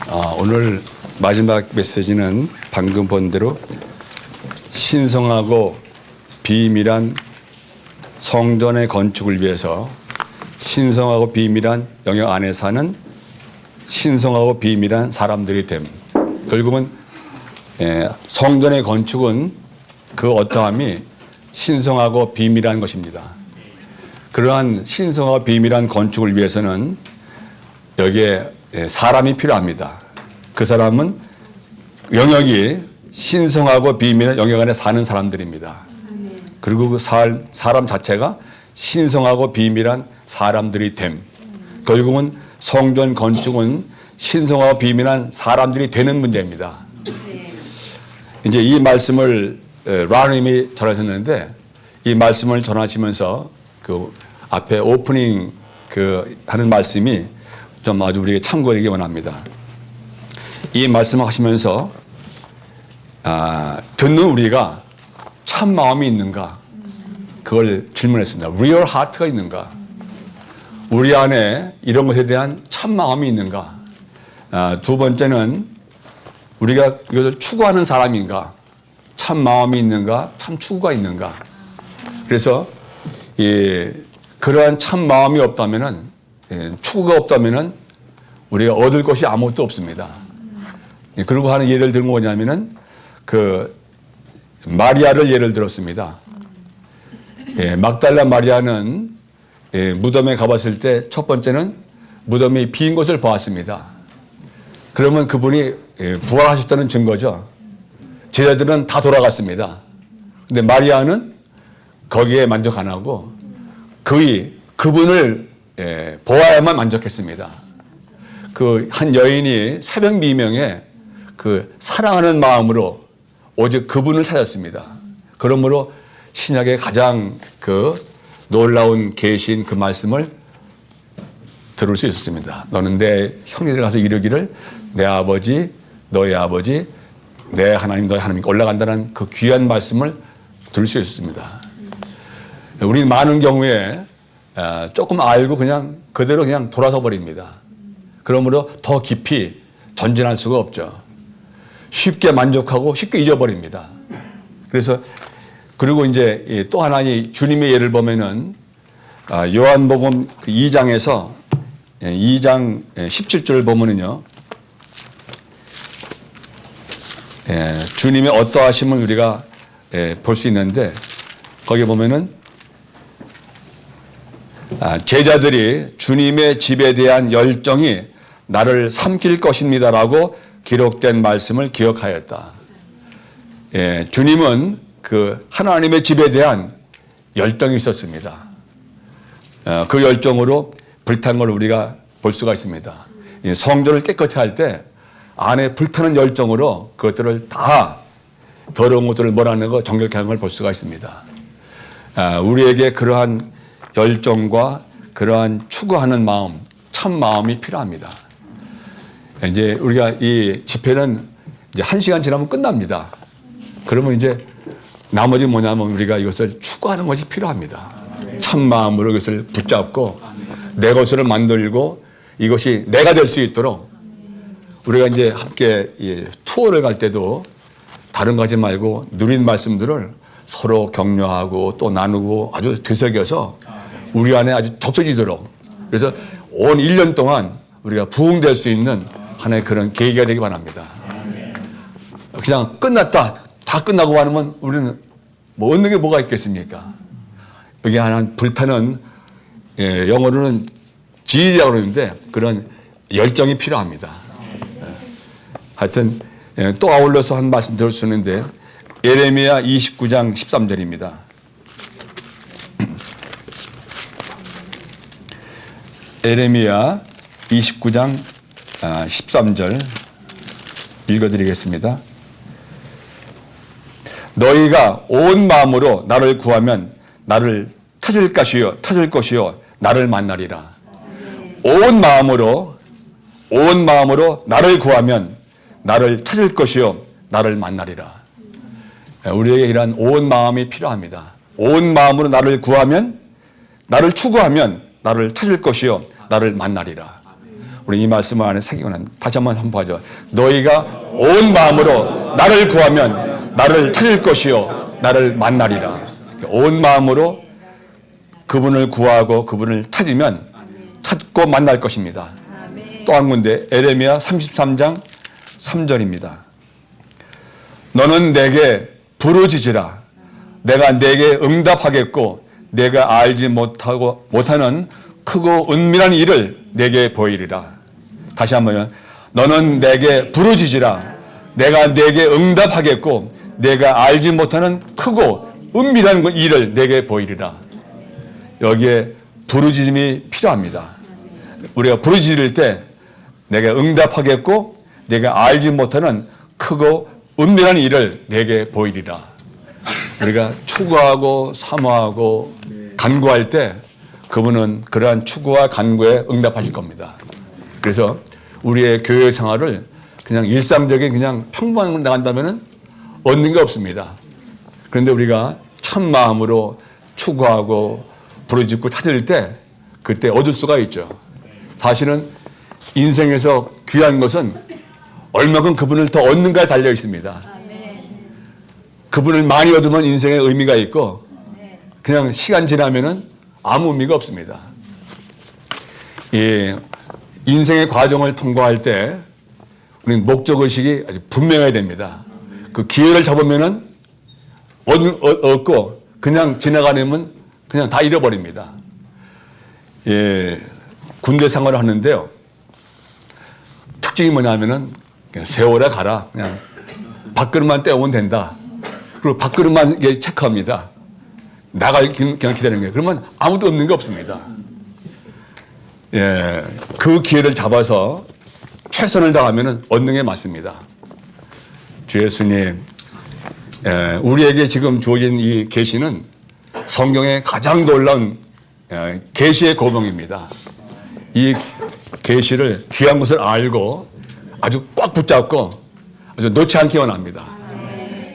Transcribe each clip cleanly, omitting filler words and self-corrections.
오늘 마지막 메시지는 방금 본 대로 신성하고 비밀한 성전의 건축을 위해서 신성하고 비밀한 영역 안에 사는 신성하고 비밀한 사람들이 됨. 결국은 성전의 건축은 그 어떠함이 신성하고 비밀한 것입니다. 그러한 신성하고 비밀한 건축을 위해서는 여기에 사람이 필요합니다. 그 사람은 영역이 신성하고 비밀한 영역 안에 사는 사람들입니다. 그리고 그 사람 자체가 신성하고 비밀한 사람들이 됨. 결국은 성전 건축은 신성하고 비밀한 사람들이 되는 문제입니다. 이제 이 말씀을 라님이 전하셨는데 이 말씀을 전하시면서 그 앞에 오프닝 하는 말씀이 좀 아주 우리에게 참고하기 원합니다. 이 말씀을 하시면서 듣는 우리가 참 마음이 있는가 그걸 질문했습니다. Real heart가 있는가? 우리 안에 이런 것에 대한 참 마음이 있는가? 두 번째는 우리가 이것을 추구하는 사람인가? 참 마음이 있는가? 참 추구가 있는가? 그래서 그러한 참 마음이 없다면은 추구가 없다면은 우리가 얻을 것이 아무것도 없습니다. 그리고 하는 예를 들은 뭐냐면은 마리아를 예를 들었습니다. 막달라 마리아는 무덤에 가봤을 때 첫 번째는 무덤이 빈 것을 보았습니다. 그러면 그분이 부활하셨다는 증거죠. 제자들은 다 돌아갔습니다. 근데 마리아는 거기에 만족 안 하고 그분을 보아야만 만족했습니다. 한 여인이 새벽 미명에 사랑하는 마음으로 오직 그분을 찾았습니다. 그러므로 신약의 가장 놀라운 계시인 그 말씀을 들을 수 있었습니다. 너는 내 형제들 가서 이르기를 내 아버지, 너의 아버지, 내 하나님, 너의 하나님 올라간다는 그 귀한 말씀을 들을 수 있었습니다. 우리는 많은 경우에 조금 알고 그대로 돌아서 버립니다. 그러므로 더 깊이 전진할 수가 없죠. 쉽게 만족하고 쉽게 잊어버립니다. 그리고 이제 또 하나 주님의 예를 보면은 요한복음 2장에서 2장 17절을 보면은요. 주님의 어떠하심을 우리가 볼 수 있는데 거기 보면은 제자들이 주님의 집에 대한 열정이 나를 삼킬 것입니다라고 기록된 말씀을 기억하였다. 주님은 하나님의 집에 대한 열정이 있었습니다. 그 열정으로 불탄 걸 우리가 볼 수가 있습니다. 성전을 깨끗이 할 때 안에 불타는 열정으로 그것들을 다 더러운 것들을 몰아내고 정결케 하는 걸 볼 수가 있습니다. 우리에게 그러한 열정과 그러한 추구하는 마음, 참 마음이 필요합니다. 이제 우리가 이 집회는 이제 1시간 지나면 끝납니다. 그러면 이제 나머지 뭐냐면 우리가 이것을 추구하는 것이 필요합니다. 참 마음으로 이것을 붙잡고 내 것으로 만들고 이것이 내가 될 수 있도록 우리가 이제 함께 투어를 갈 때도 다른 거 하지 말고 누린 말씀들을 서로 격려하고 또 나누고 아주 되새겨서 우리 안에 아주 적셔지도록 그래서 온 1년 동안 우리가 부흥될 수 있는 하나의 그런 계기가 되기 바랍니다. 그냥 끝났다. 다 끝나고 하면 우리는 뭐 얻는 게 뭐가 있겠습니까? 여기 하나 불타는 영어로는 지혜라고 그러는데 그런 열정이 필요합니다. 하여튼 또 아울러서 한 말씀 들을 수 있는데 예레미야 29장 13절입니다. 예레미야 29장 13절 읽어드리겠습니다. 너희가 온 마음으로 나를 구하면 나를 찾을 것이요 나를 만나리라. 온 마음으로 나를 구하면 나를 찾을 것이요 나를 만나리라. 우리에게 이러한 온 마음이 필요합니다. 온 마음으로 나를 구하면 나를 추구하면 나를 찾을 것이요 나를 만나리라. 우리 이 말씀 안에 새기고는 다시 한번 봐죠. 너희가 온 마음으로 나를 구하면 나를 찾을 것이요 나를 만나리라. 온 마음으로 그분을 구하고 그분을 찾으면 찾고 만날 것입니다. 또 한 군데 에레미야 33장 3절입니다. 너는 내게 부르짖으라. 내가 내게 응답하겠고 내가 알지 못하는 크고 은밀한 일을 내게 보이리라. 다시 한번요. 너는 내게 부르짖으라. 내가 내게 응답하겠고 내가 알지 못하는 크고 은밀한 일을 내게 보이리라. 여기에 부르짖음이 필요합니다. 우리가 부르짖을 때 내가 응답하겠고 내가 알지 못하는 크고 은밀한 일을 내게 보이리라. 우리가 추구하고 사모하고 간구할 때 그분은 그러한 추구와 간구에 응답하실 겁니다. 그래서 우리의 교회 생활을 그냥 일상적인 그냥 평범한 나간다면 얻는 게 없습니다. 그런데 우리가 참 마음으로 추구하고 부르짖고 찾을 때 그때 얻을 수가 있죠. 사실은 인생에서 귀한 것은 얼마큼 그분을 더 얻는가에 달려 있습니다. 그분을 많이 얻으면 인생에 의미가 있고 그냥 시간 지나면은 아무 의미가 없습니다. 예, 인생의 과정을 통과할 때 우리는 목적의식이 아주 분명해야 됩니다. 그 기회를 잡으면은 얻고 그냥 지나가려면 그냥 다 잃어버립니다. 예, 군대 생활을 하는데요. 특징이 뭐냐면은 그냥 세월에 가라. 그냥 밥그릇만 떼오면 된다. 그리고 밥그릇만 체크합니다. 나갈 그냥 기다리는 거예요. 그러면 아무도 없는 게 없습니다. 예, 그 기회를 잡아서 최선을 다하면 얻는 게 맞습니다. 주 예수님, 우리에게 지금 주어진 이 계시는 성경의 가장 놀라운 계시의 고봉입니다. 이 계시를 귀한 것을 알고 아주 꽉 붙잡고 아주 놓지 않기 원합니다.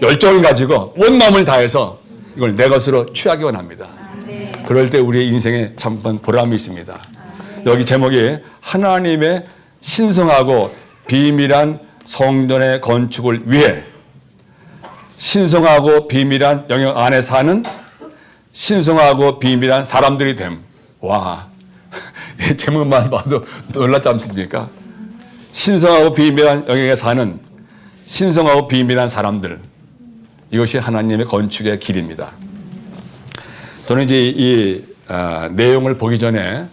열정을 가지고 온 마음을 다해서 이걸 내 것으로 취하기 원합니다. 그럴 때 우리의 인생에 참 보람이 있습니다. 여기 제목이 하나님의 신성하고 비밀한 성전의 건축을 위해 신성하고 비밀한 영역 안에 사는 신성하고 비밀한 사람들이 됨. 와, 제목만 봐도 놀랍지 않습니까? 신성하고 비밀한 영역에 사는 신성하고 비밀한 사람들. 이것이 하나님의 건축의 길입니다. 저는 이제 이 내용을 보기 전에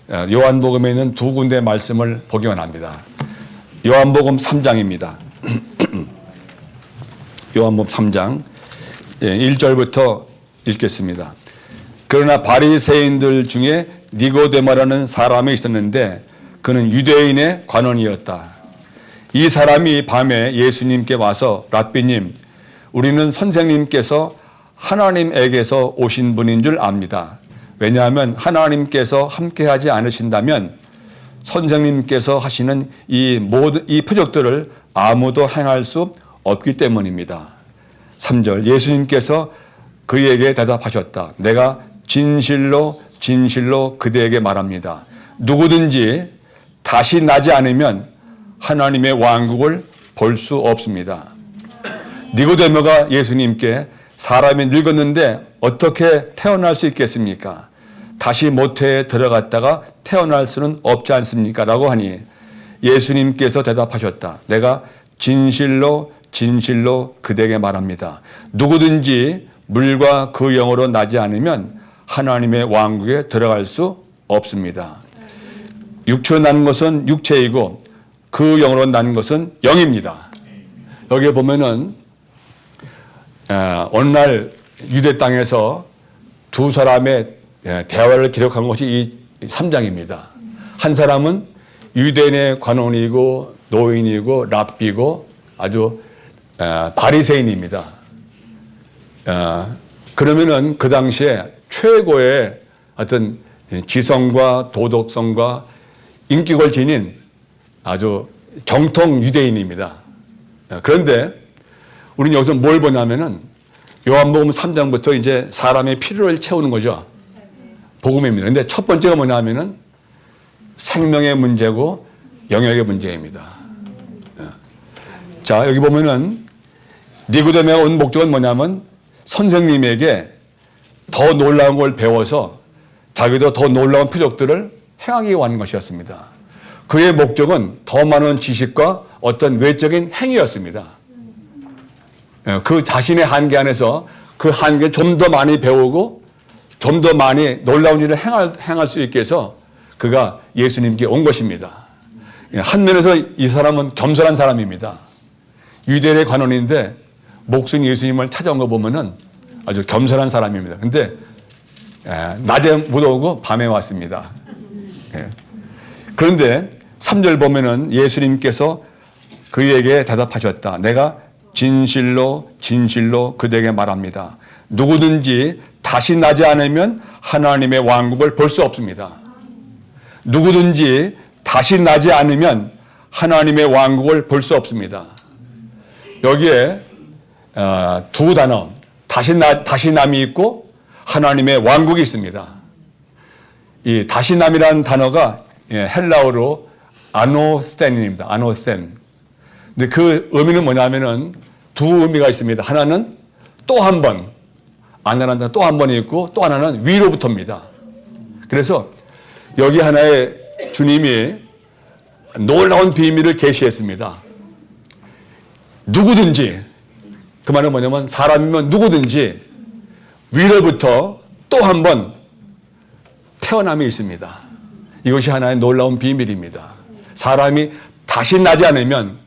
요한복음에 있는 두 군데의 말씀을 보기 원합니다. 요한복음 3장입니다. 요한복음 3장 1절부터 읽겠습니다. 그러나 바리새인들 중에 니고데모라는 사람이 있었는데 그는 유대인의 관원이었다. 이 사람이 밤에 예수님께 와서 랍비님, 우리는 선생님께서 하나님에게서 오신 분인 줄 압니다. 왜냐하면 하나님께서 함께하지 않으신다면 선생님께서 하시는 이 표적들을 아무도 행할 수 없기 때문입니다. 3절 예수님께서 그에게 대답하셨다. 내가 진실로 진실로 그대에게 말합니다. 누구든지 다시 나지 않으면 하나님의 왕국을 볼 수 없습니다. 니고데모가 예수님께 사람이 늙었는데 어떻게 태어날 수 있겠습니까? 다시 모태에 들어갔다가 태어날 수는 없지 않습니까? 라고 하니 예수님께서 대답하셨다. 내가 진실로 진실로 그대에게 말합니다. 누구든지 물과 그 영으로 나지 않으면 하나님의 왕국에 들어갈 수 없습니다. 육체로 난 것은 육체이고 그 영으로 난 것은 영입니다. 여기에 보면은 어느 날 유대 땅에서 두 사람의 대화를 기록한 것이 이 3장입니다. 한 사람은 유대인의 관원이고 노인이고 랍비고 아주 바리새인입니다. 그러면은 그 당시에 최고의 어떤 지성과 도덕성과 인격을 지닌 아주 정통 유대인입니다. 그런데 우리는 여기서 뭘 보냐면은 요한복음 3장부터 이제 사람의 필요를 채우는 거죠. 복음입니다. 근데 첫 번째가 뭐냐면은 생명의 문제고 영역의 문제입니다. 자, 여기 보면은 니고데모가 온 목적은 뭐냐면 선생님에게 더 놀라운 걸 배워서 자기도 더 놀라운 표적들을 행하기 원하는 것이었습니다. 그의 목적은 더 많은 지식과 어떤 외적인 행위였습니다. 그 자신의 한계 안에서 그 한계를 좀 더 많이 배우고 좀 더 많이 놀라운 일을 행할 수 있게 해서 그가 예수님께 온 것입니다. 한 면에서 이 사람은 겸손한 사람입니다. 유대인의 관원인데 목숨 예수님을 찾아온 거 보면은 아주 겸손한 사람입니다. 근데 낮에 못 오고 밤에 왔습니다. 그런데 3절 보면은 예수님께서 그에게 대답하셨다. 내가 진실로 진실로 그대에게 말합니다. 누구든지 다시 나지 않으면 하나님의 왕국을 볼 수 없습니다. 누구든지 다시 나지 않으면 하나님의 왕국을 볼 수 없습니다. 여기에 두 단어, 다시 남이 있고 하나님의 왕국이 있습니다. 이 다시남이라는 단어가 헬라어로 아노스텐입니다. 아노스텐. 근데 그 의미는 뭐냐면은 두 의미가 있습니다. 하나는 또 한 번, 하나는 또 한 번이 있고 또 하나는 위로부터입니다. 그래서 여기 하나의 주님이 놀라운 비밀을 계시했습니다. 누구든지, 그 말은 뭐냐면 사람이면 누구든지 위로부터 또 한 번 태어남이 있습니다. 이것이 하나의 놀라운 비밀입니다. 사람이 다시 나지 않으면,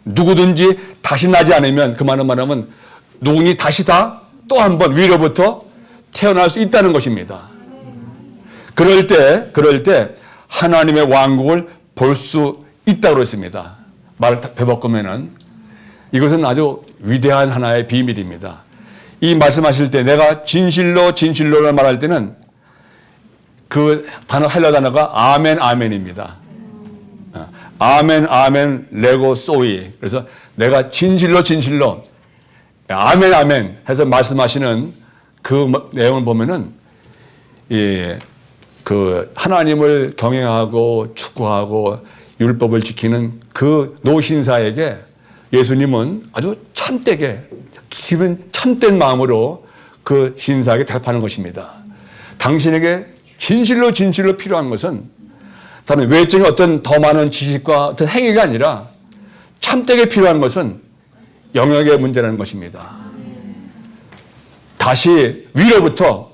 누구든지 다시 나지 않으면, 그 말은 뭐냐면 누구니 다시 다 또 한 번 위로부터 태어날 수 있다는 것입니다. 그럴 때 하나님의 왕국을 볼 수 있다고 했습니다. 말을 되바꾸면은 이것은 아주 위대한 하나의 비밀입니다. 이 말씀하실 때 내가 진실로 진실로를 말할 때는 그 단어 헬라 단어가 아멘 아멘입니다. 아멘 아멘 레고 소이. 그래서 내가 진실로 진실로 아멘 아멘 해서 말씀하시는 그 내용을 보면은 그 하나님을 경외하고 축구하고 율법을 지키는 그 노신사에게 예수님은 아주 참되게 기분 참된 마음으로 그 신사에게 대답하는 것입니다. 당신에게 진실로 진실로 필요한 것은 다른 외적인 어떤 더 많은 지식과 어떤 행위가 아니라 참되게 필요한 것은 영역의 문제라는 것입니다. 다시 위로부터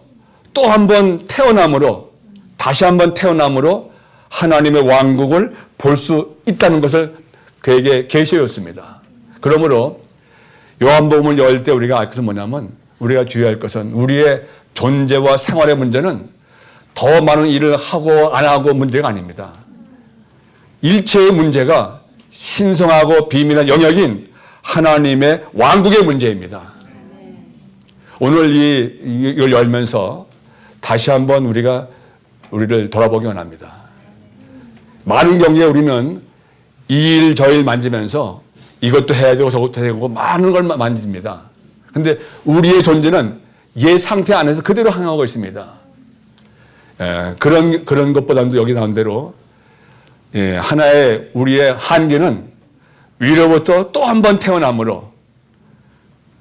또 한 번 태어남으로, 다시 한 번 태어남으로 하나님의 왕국을 볼 수 있다는 것을 그에게 계시했습니다. 그러므로 요한복음을 열 때 우리가 알 것은 뭐냐면, 우리가 주의할 것은 우리의 존재와 생활의 문제는 더 많은 일을 하고 안 하고 문제가 아닙니다. 일체의 문제가 신성하고 비밀한 영역인 하나님의 왕국의 문제입니다. 오늘 이걸 열면서 다시 한번 우리를 돌아보기 원합니다. 많은 경우에 우리는 이 일 저 일 만지면서 이것도 해야 되고 저것도 해야 되고 많은 걸 만집니다. 그런데 우리의 존재는 옛 상태 안에서 그대로 행하고 있습니다. 그런 것보다도 여기 나온 대로 하나의 우리의 한계는 위로부터 또 한 번 태어남으로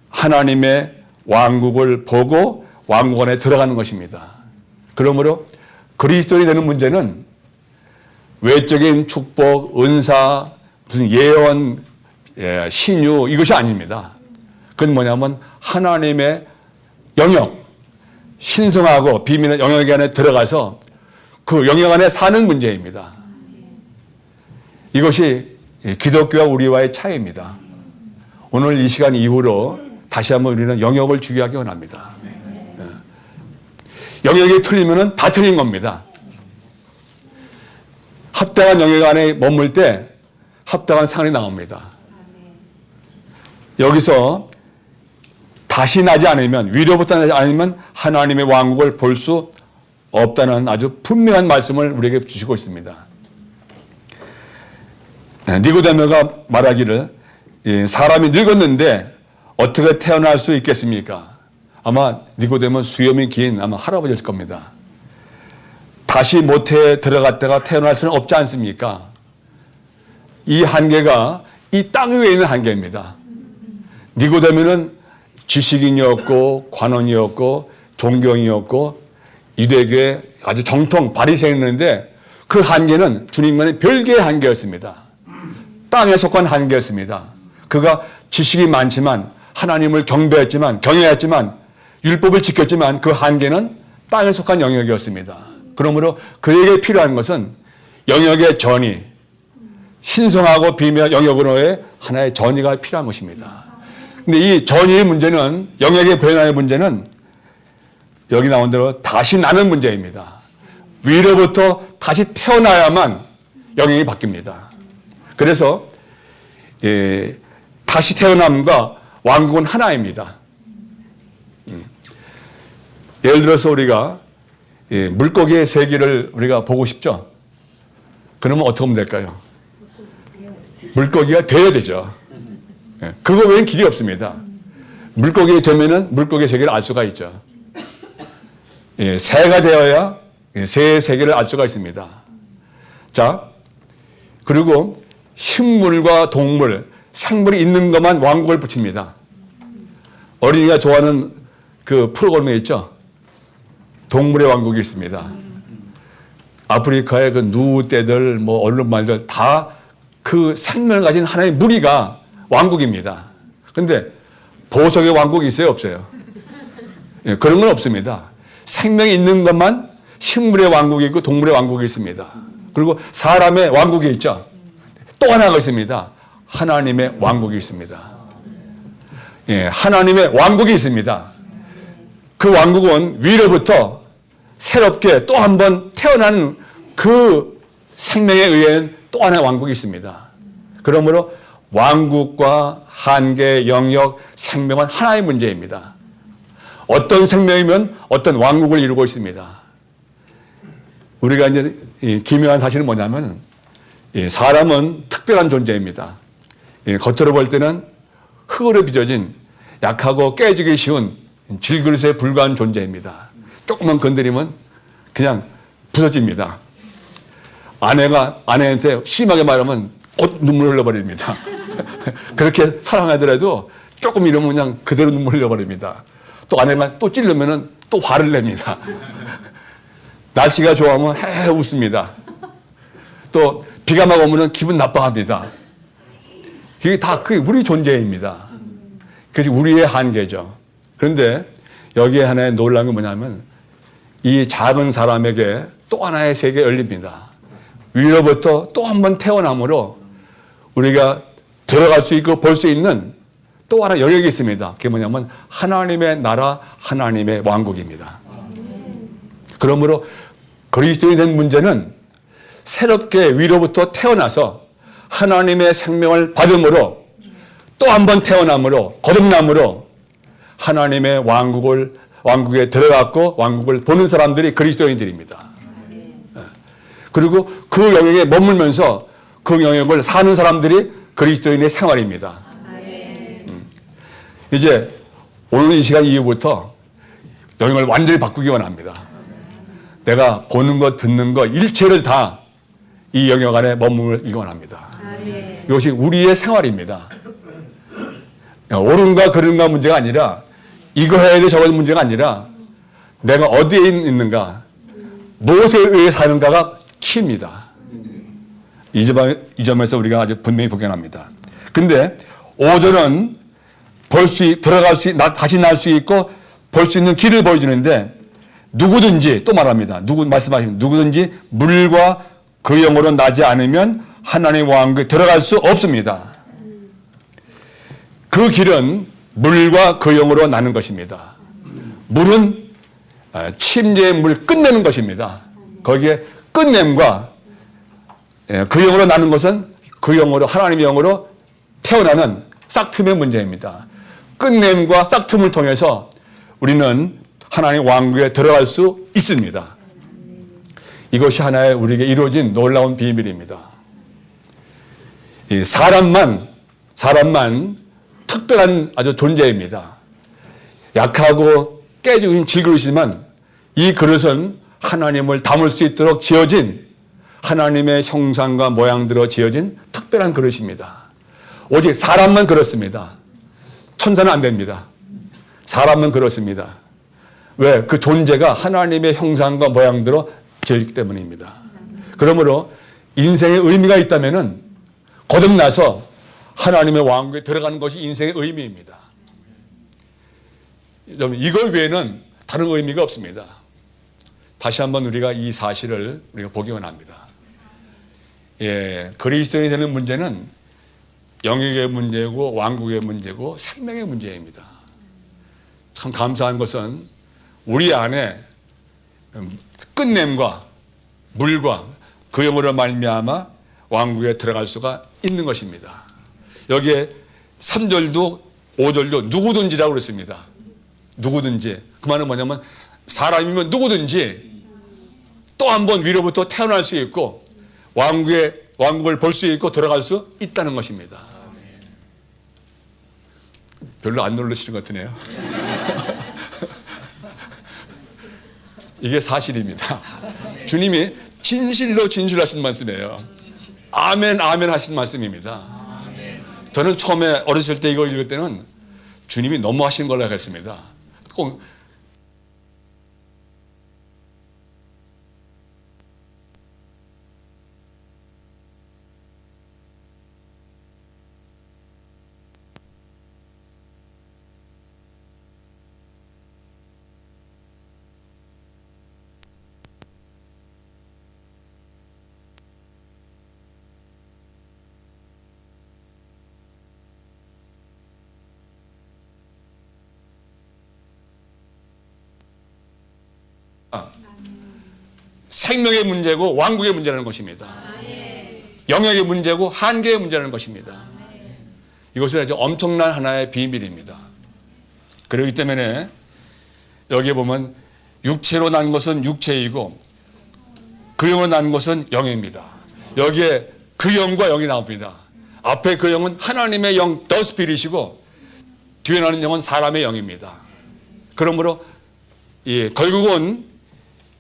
하나님의 왕국을 보고 왕국 안에 들어가는 것입니다. 그러므로 그리스도인이 되는 문제는 외적인 축복, 은사, 무슨 예언, 신유 이것이 아닙니다. 그건 뭐냐면 하나님의 영역, 신성하고 비밀의 영역 안에 들어가서 그 영역 안에 사는 문제입니다. 이것이 기독교와 우리와의 차이입니다. 오늘 이 시간 이후로 다시 한번 우리는 영역을 주의하기 원합니다. 영역이 틀리면 다 틀린 겁니다. 합당한 영역 안에 머물 때 합당한 상황이 나옵니다. 여기서 다시 나지 않으면, 위로부터 나지 않으면 하나님의 왕국을 볼 수 없다는 아주 분명한 말씀을 우리에게 주시고 있습니다. 니고데모가 말하기를 사람이 늙었는데 어떻게 태어날 수 있겠습니까? 아마 니고데모는 수염이 긴 아마 할아버지일 겁니다. 다시 모태에 들어갔다가 태어날 수는 없지 않습니까? 이 한계가 이 땅 위에 있는 한계입니다. 니고데모는 지식인이었고 관원이었고 존경이었고 유대교의 아주 정통 바리새인이었는데 그 한계는 주님과는 별개의 한계였습니다. 땅에 속한 한계였습니다. 그가 지식이 많지만 하나님을 경외했지만 율법을 지켰지만 그 한계는 땅에 속한 영역이었습니다. 그러므로 그에게 필요한 것은 영역의 전이, 신성하고 비밀한 영역으로의 하나의 전이가 필요한 것입니다. 근데 이 전이의 문제는, 영역의 변화의 문제는 여기 나온 대로 다시 나는 문제입니다. 위로부터 다시 태어나야만 영역이 바뀝니다. 그래서 다시 태어남과 왕국은 하나입니다. 예를 들어서 우리가 물고기의 세계를 우리가 보고 싶죠? 그러면 어떻게 하면 될까요? 물고기가 돼야 되죠. 그거 외에는 길이 없습니다. 물고기가 되면은 물고기의 세계를 알 수가 있죠. 새가 되어야 새의 세계를 알 수가 있습니다. 자, 그리고 식물과 동물, 생물이 있는 것만 왕국을 붙입니다. 어린이가 좋아하는 그 프로그램이 있죠. 동물의 왕국이 있습니다. 아프리카의 그 누떼들, 뭐 얼룩말들 다 그 생명을 가진 하나의 무리가 왕국입니다. 그런데 보석의 왕국이 있어요, 없어요? 그런 건 없습니다. 생명이 있는 것만 식물의 왕국이 있고 동물의 왕국이 있습니다. 그리고 사람의 왕국이 있죠. 또 하나가 있습니다. 하나님의 왕국이 있습니다. 하나님의 왕국이 있습니다. 그 왕국은 위로부터 새롭게 또 한 번 태어나는 그 생명에 의한 또 하나의 왕국이 있습니다. 그러므로 왕국과 한계, 영역, 생명은 하나의 문제입니다. 어떤 생명이면 어떤 왕국을 이루고 있습니다. 우리가 이제 기묘한 사실은 뭐냐면 사람은 특별한 존재입니다. 겉으로 볼 때는 흙으로 빚어진 약하고 깨지기 쉬운 질그릇에 불과한 존재입니다. 조금만 건드리면 그냥 부서집니다. 아내가 아내한테 심하게 말하면 곧 눈물 흘려버립니다. 그렇게 사랑하더라도 조금 이러면 그냥 그대로 눈물 흘려버립니다. 또 아내가 또 찌르면 또 화를 냅니다. 날씨가 좋아하면 헤헤 웃습니다. 또 비가 막 오면 기분 나빠합니다. 그게 다 우리 존재입니다. 그것이 우리의 한계죠. 그런데 여기에 하나의 놀라운 게 뭐냐면 이 작은 사람에게 또 하나의 세계가 열립니다. 위로부터 또 한 번 태어남으로 우리가 들어갈 수 있고 볼 수 있는 또 하나 영역이 있습니다. 그게 뭐냐면 하나님의 나라, 하나님의 왕국입니다. 그러므로 그리스도인이 된 문제는 새롭게 위로부터 태어나서 하나님의 생명을 받음으로 또 한 번 태어남으로 거듭남으로 하나님의 왕국에 들어갔고 왕국을 보는 사람들이 그리스도인들입니다. 그리고 그 영역에 머물면서 그 영역을 사는 사람들이 그리스도인의 생활입니다. 이제 오늘 이 시간 이후부터 영역을 완전히 바꾸기 원합니다. 내가 보는 것, 듣는 것, 일체를 다 이 영역 안에 머물기 원합니다. 이것이 우리의 생활입니다. 옳은가 그른가 문제가 아니라 이거 해야 돼 저거 문제가 아니라 내가 어디에 있는가, 무엇에 의해 사는가가 키입니다. 이 점에서 우리가 아주 분명히 복견합니다. 근데 5절은 다시 날 수 있고 볼 수 있는 길을 보여주는데 누구든지 또 말합니다. 누구든지 물과 그 영으로 나지 않으면 하나님의 왕국에 들어갈 수 없습니다. 그 길은 물과 그 영으로 나는 것입니다. 물은 침례의 물 끝내는 것입니다. 거기에 끝냄과 그 영으로 나는 것은 그 영으로 하나님의 영으로 태어나는 싹틈의 문제입니다. 끝냄과 싹틈을 통해서 우리는 하나님의 왕국에 들어갈 수 있습니다. 이것이 하나의 우리에게 이루어진 놀라운 비밀입니다. 이 사람만 특별한 아주 존재입니다. 약하고 깨지고 질그릇이지만 이 그릇은 하나님을 담을 수 있도록 지어진 하나님의 형상과 모양대로 지어진 특별한 그릇입니다. 오직 사람만 그렇습니다. 천사는 안 됩니다. 사람만 그렇습니다. 왜? 그 존재가 하나님의 형상과 모양대로 지어졌기 때문입니다. 그러므로 인생의 의미가 있다면 거듭나서 하나님의 왕국에 들어가는 것이 인생의 의미입니다. 이것 외에는 다른 의미가 없습니다. 다시 한번 우리가 이 사실을 우리가 보기 원합니다. 그리스도인이 되는 문제는 영역의 문제고 왕국의 문제고 생명의 문제입니다. 참 감사한 것은 우리 안에 끝냄과 물과 그 영으로 말미암아 왕국에 들어갈 수가 있는 것입니다. 여기에 3절도 5절도 누구든지라고 그랬습니다. 누구든지. 그 말은 뭐냐면 사람이면 누구든지 또 한 번 위로부터 태어날 수 있고 왕국을 볼 수 있고 들어갈 수 있다는 것입니다. 별로 안 놀라시는 것 같으네요. 이게 사실입니다. 주님이 진실로 진실하신 말씀이에요. 아멘 아멘 하신 말씀입니다. 저는 처음에 어렸을 때 이걸 읽을 때는 주님이 너무 하신 걸로 했습니다. 꼭 생명의 문제고 왕국의 문제라는 것입니다. 영역의 문제고 한계의 문제라는 것입니다. 이것은 아주 엄청난 하나의 비밀입니다. 그렇기 때문에 여기에 보면 육체로 난 것은 육체이고 그 영으로 난 것은 영입니다. 여기에 그 영과 영이 나옵니다. 앞에 그 영은 하나님의 영, 더 스피릿이고 뒤에 나는 영은 사람의 영입니다. 그러므로 결국은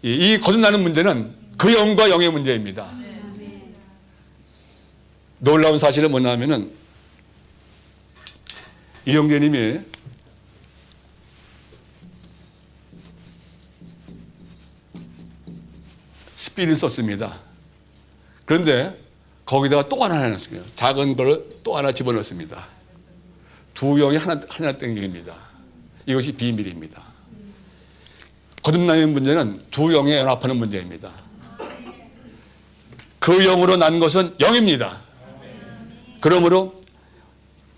이 거듭나는 문제는 그 영과 영의 문제입니다. 놀라운 사실은 뭐냐면은 이영재님이 스피릿 썼습니다. 그런데 거기다가 또 하나 해놨어요. 작은 걸 또 하나 집어넣습니다. 두 영이 하나 땡깁니다. 이것이 비밀입니다. 거듭나는 문제는 두 영에 연합하는 문제입니다. 그 영으로 난 것은 영입니다. 그러므로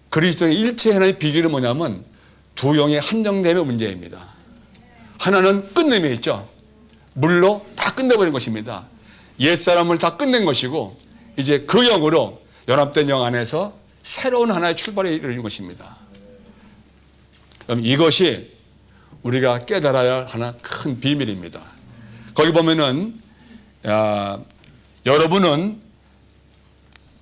그리스도의 일체 하나의 비결은 뭐냐면 두 영의 한정됨의 문제입니다. 하나는 끝냄에 있죠. 물로 다 끝내버린 것입니다. 옛사람을 다 끝낸 것이고 이제 그 영으로 연합된 영 안에서 새로운 하나의 출발에 이르는 것입니다. 그럼 이것이 우리가 깨달아야 할 하나 큰 비밀입니다. 거기 보면은 여러분은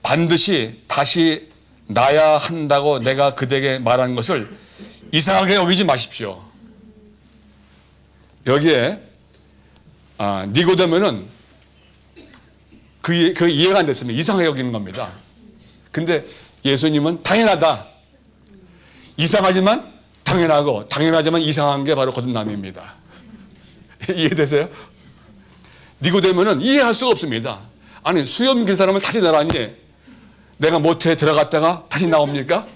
반드시 다시 나야 한다고 내가 그대에게 말한 것을 이상하게 여기지 마십시오. 여기에 니고데모는 그 이해가 안 됐습니다. 이상하게 여기는 겁니다. 근데 예수님은 당연하다. 이상하지만 당연하고 당연하지만 이상한 게 바로 거듭남입니다. 이해되세요? 니고데모는 이해할 수가 없습니다. 아니 수염 긴 사람을 다시 나라니 내가 모태에 들어갔다가 다시 나옵니까?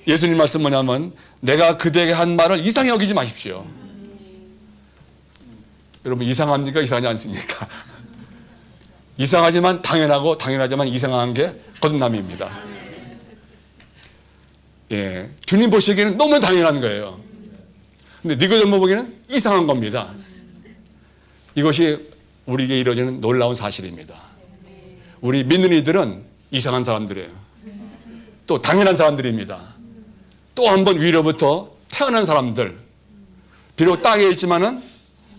예수님 말씀 뭐냐면 내가 그대에게 한 말을 이상히 여기지 마십시오. 여러분 이상합니까? 이상하지 않습니까? 이상하지만 당연하고 당연하지만 이상한 게 거듭남입니다. 주님 보시기에는 너무 당연한 거예요. 근데 니고데모 보기에는 이상한 겁니다. 이것이 우리에게 이루어지는 놀라운 사실입니다. 우리 믿는 이들은 이상한 사람들이에요. 또 당연한 사람들입니다. 또 한 번 위로부터 태어난 사람들. 비록 땅에 있지만은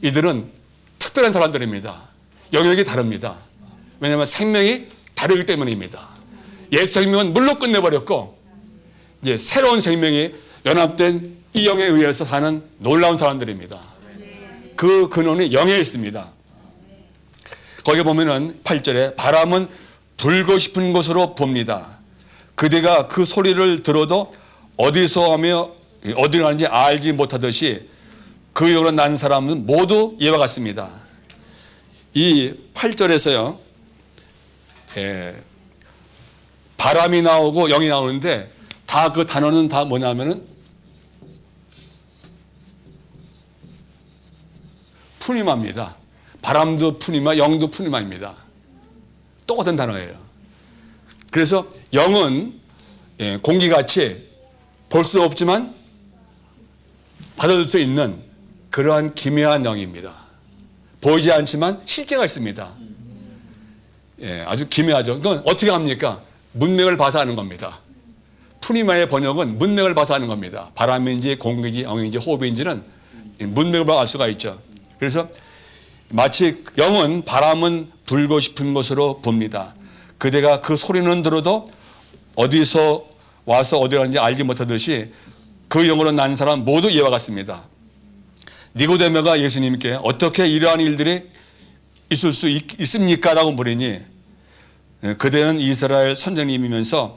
이들은 특별한 사람들입니다. 영역이 다릅니다. 왜냐하면 생명이 다르기 때문입니다. 옛 생명은 물로 끝내버렸고 이제 새로운 생명이 연합된 이 영에 의해서 사는 놀라운 사람들입니다. 그 근원이 영에 있습니다. 거기 보면은 8절에 바람은 불고 싶은 곳으로 봅니다. 그대가 그 소리를 들어도 어디서 하며 어디로 가는지 알지 못하듯이 그 영으로 난 사람은 모두 이와 같습니다. 이 8절에서요, 바람이 나오고 영이 나오는데 다 그 단어는 다 뭐냐면은 푸니마입니다. 바람도 푸니마, 영도 푸니마입니다. 똑같은 단어예요. 그래서 영은 공기같이 볼 수 없지만 받아들 수 있는 그러한 기묘한 영입니다. 보이지 않지만 실제가 있습니다. 아주 기묘하죠. 그건 어떻게 합니까? 문맥을 봐서 하는 겁니다. 푸니마의 번역은 문맥을 봐서 하는 겁니다. 바람인지 공기인지 영인지 호흡인지는 문맥을 봐서 알 수가 있죠. 그래서 마치 영은 바람은 불고 싶은 곳으로 봅니다. 그대가 그 소리는 들어도 어디서 와서 어디 가는지 알지 못하듯이 그 영으로 난 사람 모두 이와 같습니다. 니고데모가 예수님께 어떻게 이러한 일들이 있을 수 있습니까? 라고 물으니 그대는 이스라엘 선생님이면서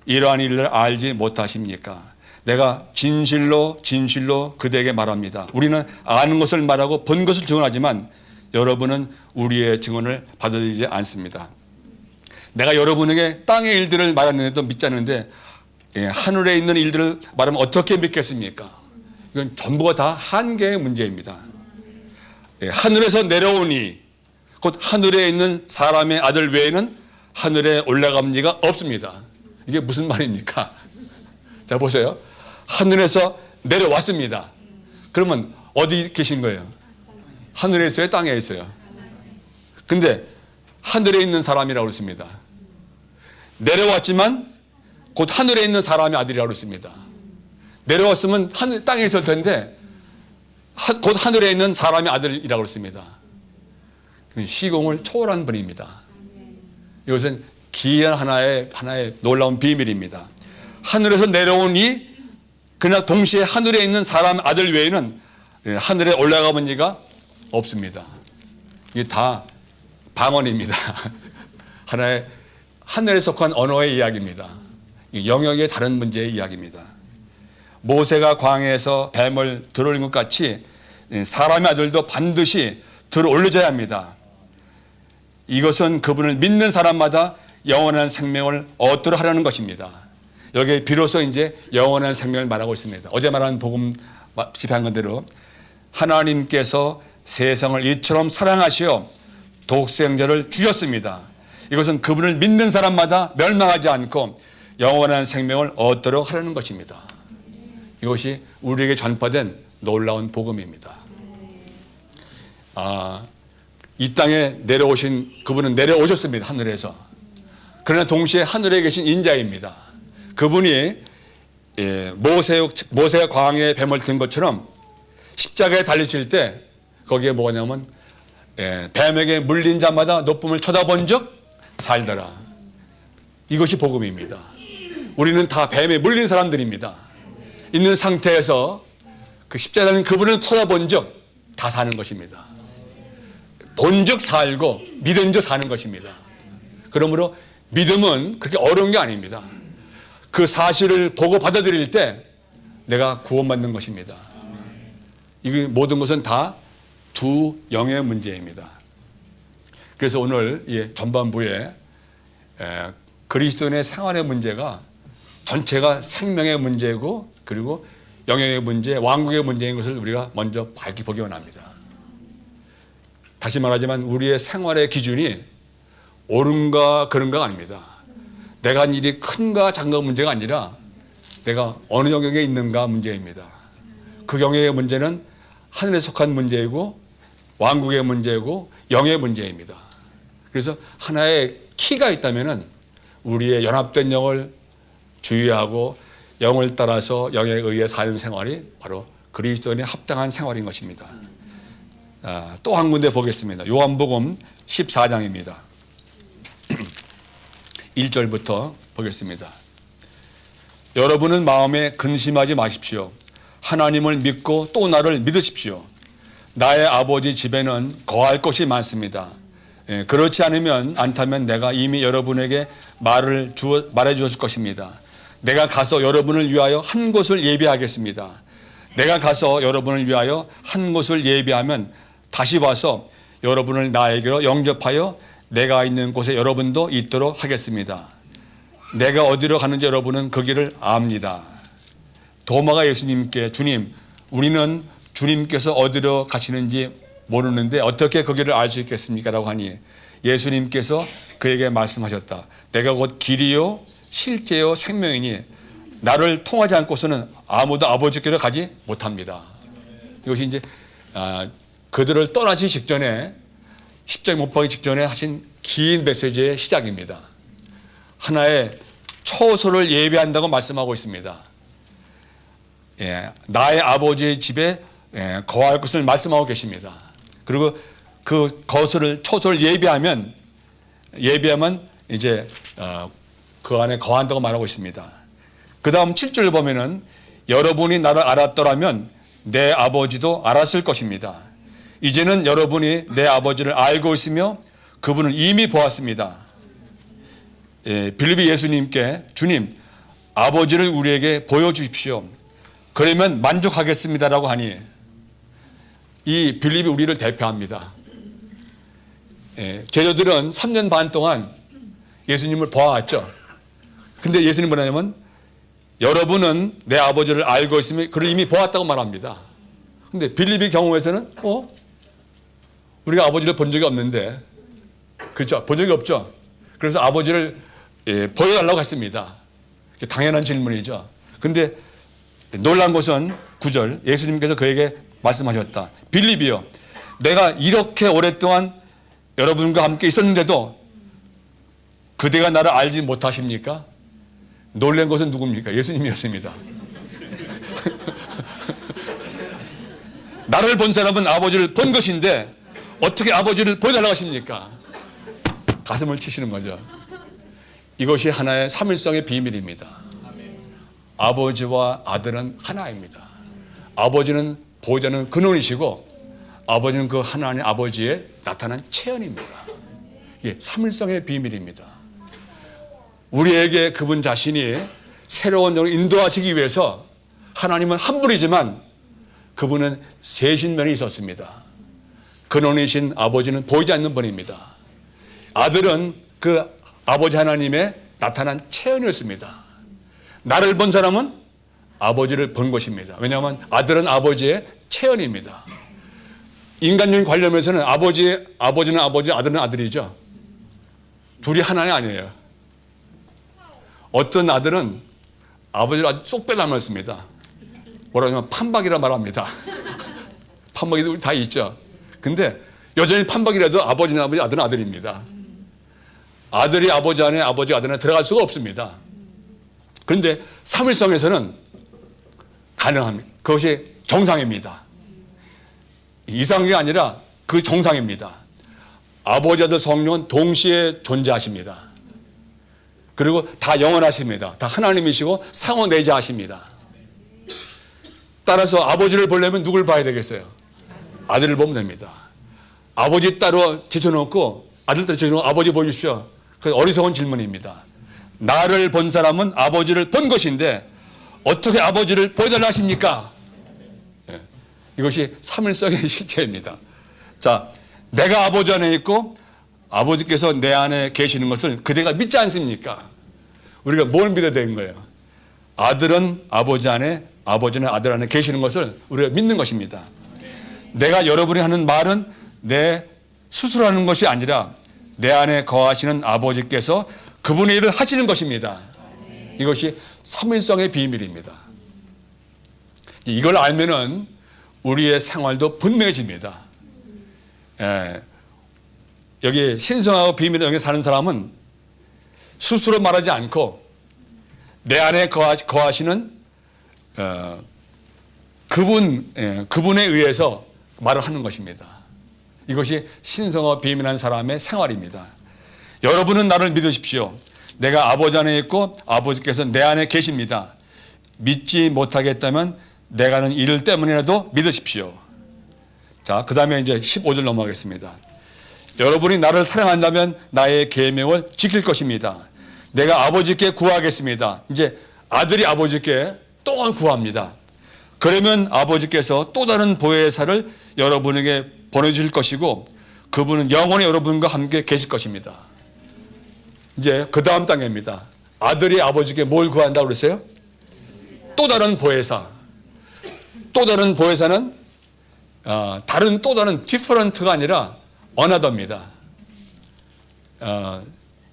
이러한 일을 알지 못하십니까? 내가 진실로 그대에게 말합니다. 우리는 아는 것을 말하고 본 것을 증언하지만 여러분은 우리의 증언을 받아들이지 않습니다. 내가 여러분에게 땅의 일들을 말하는데도 믿지 않는데 하늘에 있는 일들을 말하면 어떻게 믿겠습니까? 이건 전부가 다 한계의 문제입니다. 하늘에서 내려오니 곧 하늘에 있는 사람의 아들 외에는 하늘에 올라간 리가 없습니다. 이게 무슨 말입니까? 자, 보세요. 하늘에서 내려왔습니다. 그러면 어디 계신 거예요? 하늘에 있어요? 땅에 있어요? 근데 하늘에 있는 사람이라고 그랬습니다. 내려왔지만 곧 하늘에 있는 사람의 아들이라고 그랬습니다. 내려왔으면 땅에 있을 텐데 곧 하늘에 있는 사람의 아들이라고 그랬습니다. 시공을 초월한 분입니다. 이것은 기이한 하나의 놀라운 비밀입니다. 하늘에서 내려오니 그러나 동시에 하늘에 있는 사람 아들 외에는 하늘에 올라가 본 이가 없습니다. 이게 다 방언입니다. 하나의 하늘에 속한 언어의 이야기입니다. 영역의 다른 문제의 이야기입니다. 모세가 광야에서 뱀을 들어올린 것 같이 사람의 아들도 반드시 들어올려져야 합니다. 이것은 그분을 믿는 사람마다 영원한 생명을 얻도록 하려는 것입니다. 여기에 비로소 이제 영원한 생명을 말하고 있습니다. 어제 말한 복음 집회한 것대로 하나님께서 세상을 이처럼 사랑하시어 독생자를 주셨습니다. 이것은 그분을 믿는 사람마다 멸망하지 않고 영원한 생명을 얻도록 하려는 것입니다. 이것이 우리에게 전파된 놀라운 복음입니다. 이 땅에 내려오신 그분은 내려오셨습니다. 하늘에서. 그러나 동시에 하늘에 계신 인자입니다. 그분이 모세가 광야에 뱀을 든 것처럼 십자가에 달리실 때 거기에 뭐냐면 뱀에게 물린 자마다 높음을 쳐다본 적 살더라. 이것이 복음입니다. 우리는 다 뱀에 물린 사람들입니다. 있는 상태에서 그 십자가에 달린 그분을 쳐다본 적 다 사는 것입니다. 본 적 살고 믿은 적 사는 것입니다. 그러므로 믿음은 그렇게 어려운 게 아닙니다. 그 사실을 보고 받아들일 때 내가 구원받는 것입니다. 이 모든 것은 다 두 영의 문제입니다. 그래서 오늘 전반부에 그리스도인의 생활의 문제가 전체가 생명의 문제고 그리고 영역의 문제, 왕국의 문제인 것을 우리가 먼저 밝히 보기 원합니다. 다시 말하지만 우리의 생활의 기준이 옳은가 그른가가 아닙니다. 내가 한 일이 큰가 작은가 문제가 아니라 내가 어느 영역에 있는가 문제입니다. 그 영역의 문제는 하늘에 속한 문제이고 왕국의 문제고 영의 문제입니다. 그래서 하나의 키가 있다면 우리의 연합된 영을 주의하고 영을 따라서 영에 의해 사는 생활이 바로 그리스도인의 합당한 생활인 것입니다. 또 한 군데 보겠습니다. 요한복음 14장입니다. 1절부터 보겠습니다. 여러분은 마음에 근심하지 마십시오. 하나님을 믿고 또 나를 믿으십시오. 나의 아버지 집에는 거할 곳이 많습니다. 그렇지 않다면 내가 이미 여러분에게 말해 주었을 것입니다. 내가 가서 여러분을 위하여 한 곳을 예비하겠습니다. 내가 가서 여러분을 위하여 한 곳을 예비하면 다시 와서 여러분을 나에게로 영접하여 내가 있는 곳에 여러분도 있도록 하겠습니다. 내가 어디로 가는지 여러분은 그 길을 압니다. 도마가 예수님께 주님, 우리는 주님께서 어디로 가시는지 모르는데 어떻게 그 길을 알 수 있겠습니까? 라고 하니 예수님께서 그에게 말씀하셨다. 내가 곧 길이요 실제요 생명이니 나를 통하지 않고서는 아무도 아버지께로 가지 못합니다. 이것이 이제 그들을 떠나기 직전에 십자가에 못 박기 직전에 하신 긴 메시지의 시작입니다. 하나의 초소를 예비한다고 말씀하고 있습니다. 나의 아버지의 집에 거할 것을 말씀하고 계십니다. 그리고 그 초소를 예비하면 이제 그 안에 거한다고 말하고 있습니다. 그 다음 7절을 보면은 여러분이 나를 알았더라면 내 아버지도 알았을 것입니다. 이제는 여러분이 내 아버지를 알고 있으며 그분을 이미 보았습니다. 빌립이 예수님께 주님, 아버지를 우리에게 보여주십시오. 그러면 만족하겠습니다라고 하니 이 빌립이 우리를 대표합니다. 제자들은 3년 반 동안 예수님을 보아왔죠. 근데 예수님 뭐냐면 여러분은 내 아버지를 알고 있으면 그를 이미 보았다고 말합니다. 근데 빌립의 경우에서는 우리가 아버지를 본 적이 없는데, 그렇죠? 본 적이 없죠. 그래서 아버지를 보여달라고 했습니다. 당연한 질문이죠. 근데 놀란 것은 9절 예수님께서 그에게 말씀하셨다. 빌립이요, 내가 이렇게 오랫동안 여러분과 함께 있었는데도 그대가 나를 알지 못하십니까? 놀란 것은 누굽니까? 예수님이었습니다. 나를 본 사람은 아버지를 본 것인데 어떻게 아버지를 보여달라고 하십니까? 가슴을 치시는 거죠. 이것이 하나의 삼일성의 비밀입니다. 아버지와 아들은 하나입니다. 아버지는 보호자는 근원이시고 아버지는 그 하나님 아버지의 나타난 체현입니다. 이게 삼일성의 비밀입니다. 우리에게 그분 자신이 새로운 영을 인도하시기 위해서 하나님은 한 분이지만 그분은 세신 면이 있었습니다. 근원이신 아버지는 보이지 않는 분입니다. 아들은 그 아버지 하나님의 나타난 체현이었습니다. 나를 본 사람은 아버지를 본 것입니다. 왜냐하면 아들은 아버지의 체현입니다. 인간적인 관념에서는 아버지는 아버지, 아들은 아들이죠. 둘이 하나는 아니에요. 어떤 아들은 아버지를 아주 쏙 빼닮았습니다. 뭐라고 하면 판박이라 말합니다. 판박이도 우리 다 있죠. 근데 여전히 판박이라도 아버지는 아버지, 아들은 아들입니다. 아들이 아버지 안에, 아버지가 아들 안에 들어갈 수가 없습니다. 그런데 삼일성에서는 가능합니다. 그것이 정상입니다. 이상한 게 아니라 그 정상입니다. 아버지, 아들, 성령은 동시에 존재하십니다. 그리고 다 영원하십니다. 다 하나님이시고 상호 내재하십니다. 따라서 아버지를 보려면 누굴 봐야 되겠어요? 아들을 보면 됩니다. 아버지 따로 제쳐놓고 아들 따로 제쳐놓고 아버지 보여주십시오. 그 어리석은 질문입니다. 나를 본 사람은 아버지를 본 것인데 어떻게 아버지를 보여달라 하십니까? 이것이 삼일성의 실체입니다. 자, 내가 아버지 안에 있고 아버지께서 내 안에 계시는 것을 그대가 믿지 않습니까? 우리가 뭘 믿어야 되는 거예요? 아들은 아버지 안에, 아버지는 아들 안에 계시는 것을 우리가 믿는 것입니다. 내가 여러분이 하는 말은 내 스스로 하는 것이 아니라 내 안에 거하시는 아버지께서 그분의 일을 하시는 것입니다. 이것이 삼일성의 비밀입니다. 이걸 알면은 우리의 생활도 분명해집니다. 여기 신성하고 비밀을 여기 사는 사람은 스스로 말하지 않고 내 안에 거하시는 그분에 의해서 말을 하는 것입니다. 이것이 신성하고 비밀한 사람의 생활입니다. 여러분은 나를 믿으십시오. 내가 아버지 안에 있고 아버지께서 내 안에 계십니다. 믿지 못하겠다면 내가 하는 일 때문이라도 믿으십시오. 자, 그 다음에 이제 15절 넘어가겠습니다. 여러분이 나를 사랑한다면 나의 계명을 지킬 것입니다. 내가 아버지께 구하겠습니다. 이제 아들이 아버지께 또 구합니다. 그러면 아버지께서 또 다른 보혜사를 여러분에게 보내주실 것이고 그분은 영원히 여러분과 함께 계실 것입니다. 이제 그 다음 단계입니다. 아들이 아버지께 뭘 구한다고 그랬어요? 또 다른 보혜사. 또 다른 보혜사는 다른 또 다른 different가 아니라 another입니다.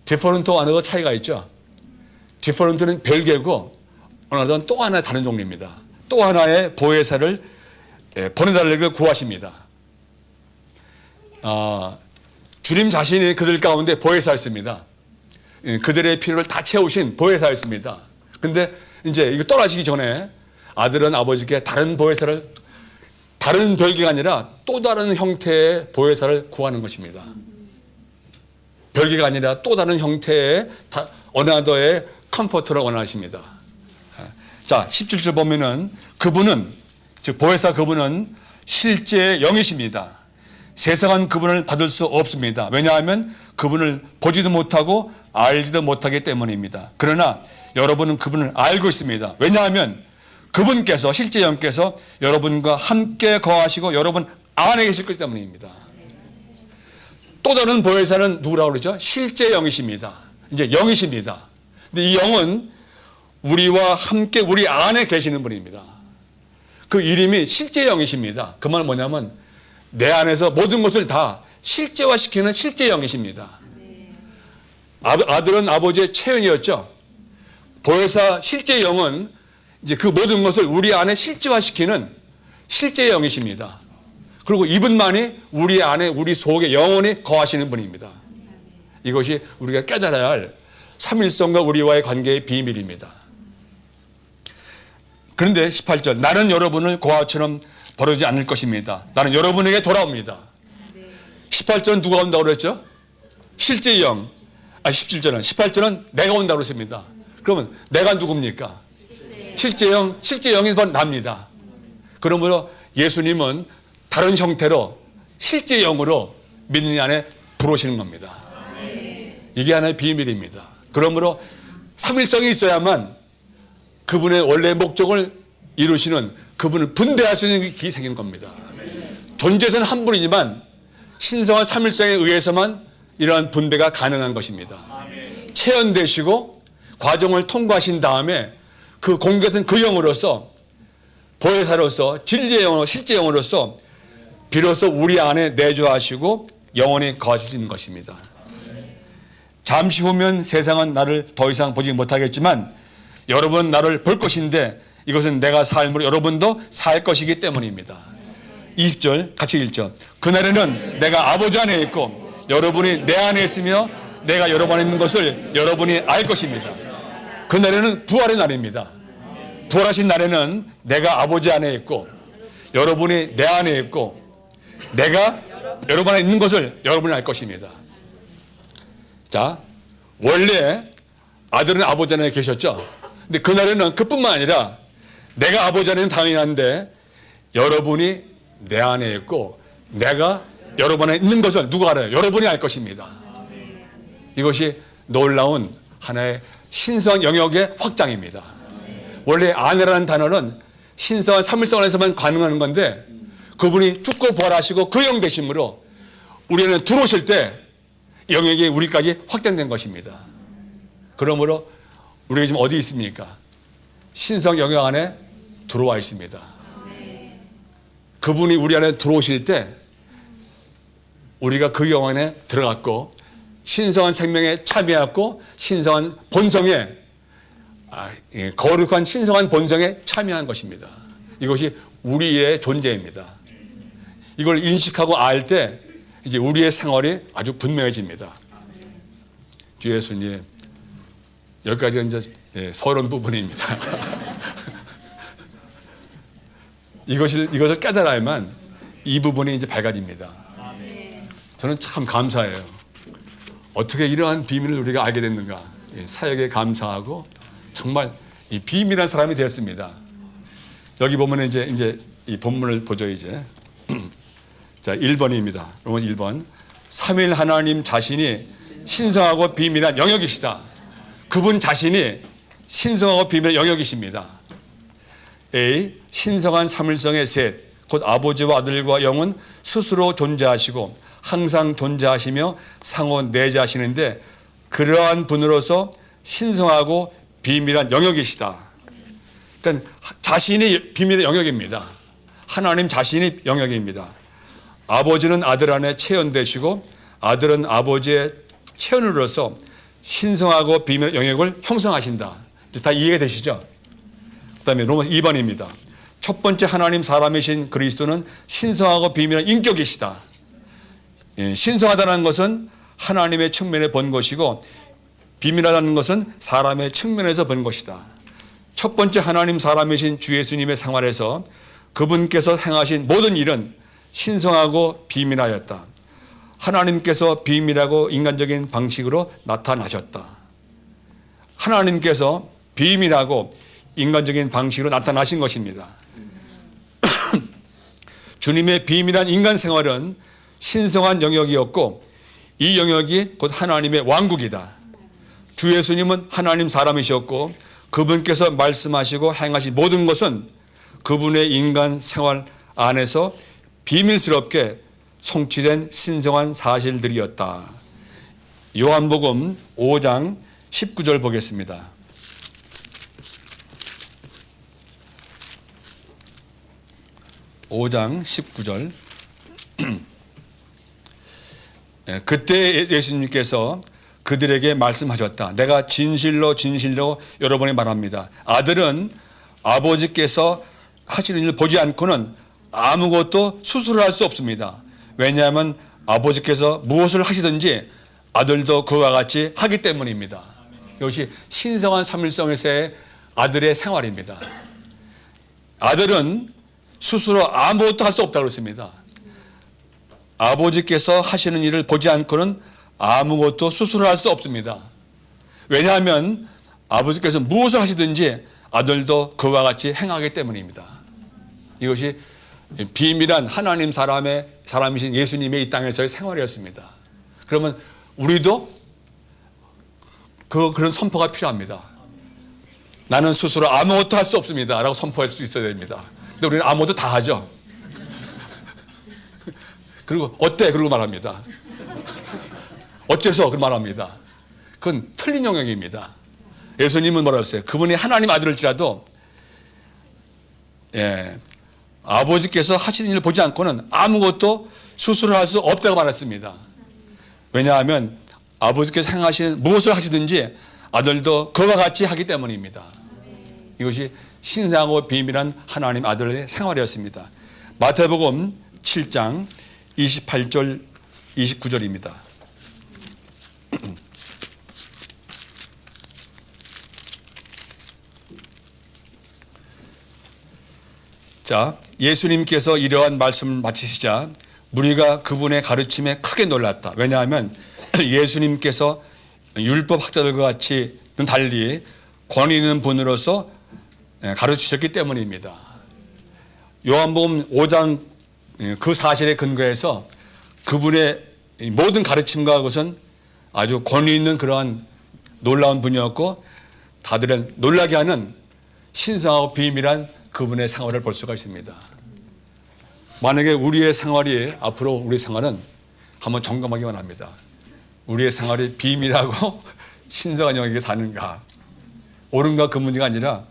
different와 another 차이가 있죠. different는 별개고 another는 또 하나 다른 종류입니다. 또 하나의 보혜사를 보내달라고 구하십니다. 주님 자신이 그들 가운데 보혜사였습니다. 그들의 필요를 다 채우신 보혜사였습니다. 근데 이제 이거 떠나시기 전에 아들은 아버지께 다른 보혜사를, 다른 별개가 아니라 또 다른 형태의 보혜사를 구하는 것입니다. 별개가 아니라 또 다른 형태의 어나더의 컴포트를 원하십니다. 자, 17절 보면은 그분은, 즉 보혜사 그분은 실제 영이십니다. 세상은 그분을 받을 수 없습니다. 왜냐하면 그분을 보지도 못하고 알지도 못하기 때문입니다. 그러나 여러분은 그분을 알고 있습니다. 왜냐하면 그분께서, 실제 영께서 여러분과 함께 거하시고 여러분 안에 계실 것이기 때문입니다. 또 다른 보혜사는 누구라고 그러죠? 실제 영이십니다. 이제 영이십니다. 근데 이 영은 우리와 함께 우리 안에 계시는 분입니다. 그 이름이 실제 영이십니다. 그 말은 뭐냐면 내 안에서 모든 것을 다 실제화시키는 실제 영이십니다. 아들은 아버지의 체현이었죠. 보혜사 실제 영은 이제 그 모든 것을 우리 안에 실제화시키는 실제 영이십니다. 그리고 이분만이 우리 안에, 우리 속에 영원히 거하시는 분입니다. 이것이 우리가 깨달아야 할 삼일성과 우리와의 관계의 비밀입니다. 그런데 18절, 나는 여러분을 고아처럼 버리지 않을 것입니다. 나는 여러분에게 돌아옵니다. 18절은 누가 온다고 그랬죠? 실제 영. 17절은, 18절은 내가 온다고 그랬습니다. 그러면 내가 누굽니까? 실제 영, 실제 영이 납니다. 그러므로 예수님은 다른 형태로 실제 영으로 믿는 이 안에 들어오시는 겁니다. 이게 하나의 비밀입니다. 그러므로 삼일성이 있어야만 그분의 원래 목적을 이루시는, 그분을 분배할 수 있는 길이 생기는 겁니다. 존재는 한 분이지만 신성한 삼일성에 의해서만 이러한 분배가 가능한 것입니다. 체현되시고 과정을 통과하신 다음에 그 공개된 그 영으로서, 보혜사로서, 진리의 영으로, 실제 영으로서 비로소 우리 안에 내주하시고 영원히 거하실 수 있는 것입니다. 잠시 후면 세상은 나를 더 이상 보지 못하겠지만 여러분 나를 볼 것인데 이것은 내가 삶으로 여러분도 살 것이기 때문입니다. 20절 같이 읽죠. 그날에는 내가 아버지 안에 있고 여러분이 내 안에 있으며 내가 여러분 안에 있는 것을 여러분이 알 것입니다. 그날에는 부활의 날입니다. 부활하신 날에는 내가 아버지 안에 있고 여러분이 내 안에 있고 내가 여러분 안에 있는 것을 여러분이 알 것입니다. 자, 원래 아들은 아버지 안에 계셨죠. 근데 그날에는 그뿐만 아니라 내가 아버지 안에는 당연히 한데 여러분이 내 안에 있고 내가 여러분 안에 있는 것을 누가 알아요? 여러분이 알 것입니다. 이것이 놀라운 하나의 신성한 영역의 확장입니다. 원래 아내라는 단어는 신성한 삼일성 안에서만 가능한 건데 그분이 죽고 부활하시고 그 영 되심으로 우리는 들어오실 때 영역이 우리까지 확장된 것입니다. 그러므로 우리가 지금 어디 있습니까? 신성 영역 안에 들어와 있습니다. 그분이 우리 안에 들어오실 때 우리가 그 영 안에 들어갔고 신성한 생명에 참여했고 신성한 본성에 거룩한 신성한 본성에 참여한 것입니다. 이것이 우리의 존재입니다. 이걸 인식하고 알 때 이제 우리의 생활이 아주 분명해집니다. 주 예수님, 여기까지 이제 서론 부분입니다. 이것을 깨달아야만 이 부분이 이제 밝아집니다. 저는 참 감사해요. 어떻게 이러한 비밀을 우리가 알게 됐는가. 사역에 감사하고 정말 이 비밀한 사람이 되었습니다. 여기 보면 이제 이 본문을 보죠, 이제. 자, 1번입니다. 로마 1번. 삼위일 하나님 자신이 신성하고 비밀한 영역이시다. 그분 자신이 신성하고 비밀한 영역이십니다. A. 신성한 삼일성의 셋, 곧 아버지와 아들과 영은 스스로 존재하시고 항상 존재하시며 상호 내재하시는데 그러한 분으로서 신성하고 비밀한 영역이시다. 그러니까 자신이 비밀의 영역입니다. 하나님 자신이 영역입니다. 아버지는 아들 안에 체현되시고 아들은 아버지의 체현으로서 신성하고 비밀의 영역을 형성하신다. 다 이해가 되시죠? 그 다음에 로마 2번입니다. 첫 번째 하나님 사람이신 그리스도는 신성하고 비밀한 인격이시다. 신성하다는 것은 하나님의 측면에 본 것이고 비밀하다는 것은 사람의 측면에서 본 것이다. 첫 번째 하나님 사람이신 주 예수님의 생활에서 그분께서 행하신 모든 일은 신성하고 비밀하였다. 하나님께서 비밀하고 인간적인 방식으로 나타나셨다. 하나님께서 비밀하고 인간적인 방식으로 나타나신 것입니다. 주님의 비밀한 인간 생활은 신성한 영역이었고 이 영역이 곧 하나님의 왕국이다. 주 예수님은 하나님 사람이셨고 그분께서 말씀하시고 행하신 모든 것은 그분의 인간 생활 안에서 비밀스럽게 성취된 신성한 사실들이었다. 요한복음 5장 19절 보겠습니다. (5장 19절) 그때 예수님께서 그들에게 말씀하셨다. 내가 진실로 진실로 여러분에게 말합니다. 아들은 아버지께서 하시는 일을 보지 않고는 아무것도 수술할 수 없습니다. 왜냐하면 아버지께서 무엇을 하시든지 아들도 그와 같이 하기 때문입니다. 이것이 신성한 삼일성에서의 아들의 생활입니다. 아들은 스스로 아무것도 할 수 없다고 했습니다. 아버지께서 하시는 일을 보지 않고는 아무것도 스스로 할 수 없습니다. 왜냐하면 아버지께서 무엇을 하시든지 아들도 그와 같이 행하기 때문입니다. 이것이 비밀한 하나님 사람이신 예수님의 이 땅에서의 생활이었습니다. 그러면 우리도 그런 선포가 필요합니다. 나는 스스로 아무것도 할 수 없습니다 라고 선포할 수 있어야 됩니다. 근데 우리는 아무것도 다 하죠. 그리고 어때? 그러고 말합니다. 어째서? 그런 말합니다. 그건 틀린 영역입니다. 예수님은 뭐라고 했어요? 그분이 하나님 아들일지라도 아버지께서 하시는 일을 보지 않고는 아무것도 스스로 할 수 없다고 말했습니다. 왜냐하면 아버지께서 행하시는 무엇을 하시든지 아들도 그와 같이 하기 때문입니다. 이것이 신성하고 비밀한 하나님 아들의 생활이었습니다. 마태복음 7장 28절 29절입니다. 자, 예수님께서 이러한 말씀을 마치시자 무리가 그분의 가르침에 크게 놀랐다. 왜냐하면 예수님께서 율법 학자들과 같이는 달리 권위 있는 분으로서 가르치셨기 때문입니다. 요한복음 5장 그 사실에 근거해서 그분의 모든 가르침과 그것은 아주 권위 있는 그러한 놀라운 분이었고 다들을 놀라게 하는 신성하고 비밀한 그분의 생활을 볼 수가 있습니다. 만약에 우리의 생활이 앞으로 우리 생활은 한번 점검하기 원합니다. 우리의 생활이 비밀하고 신성한 영역에 사는가, 옳은가 그 문제가 아니라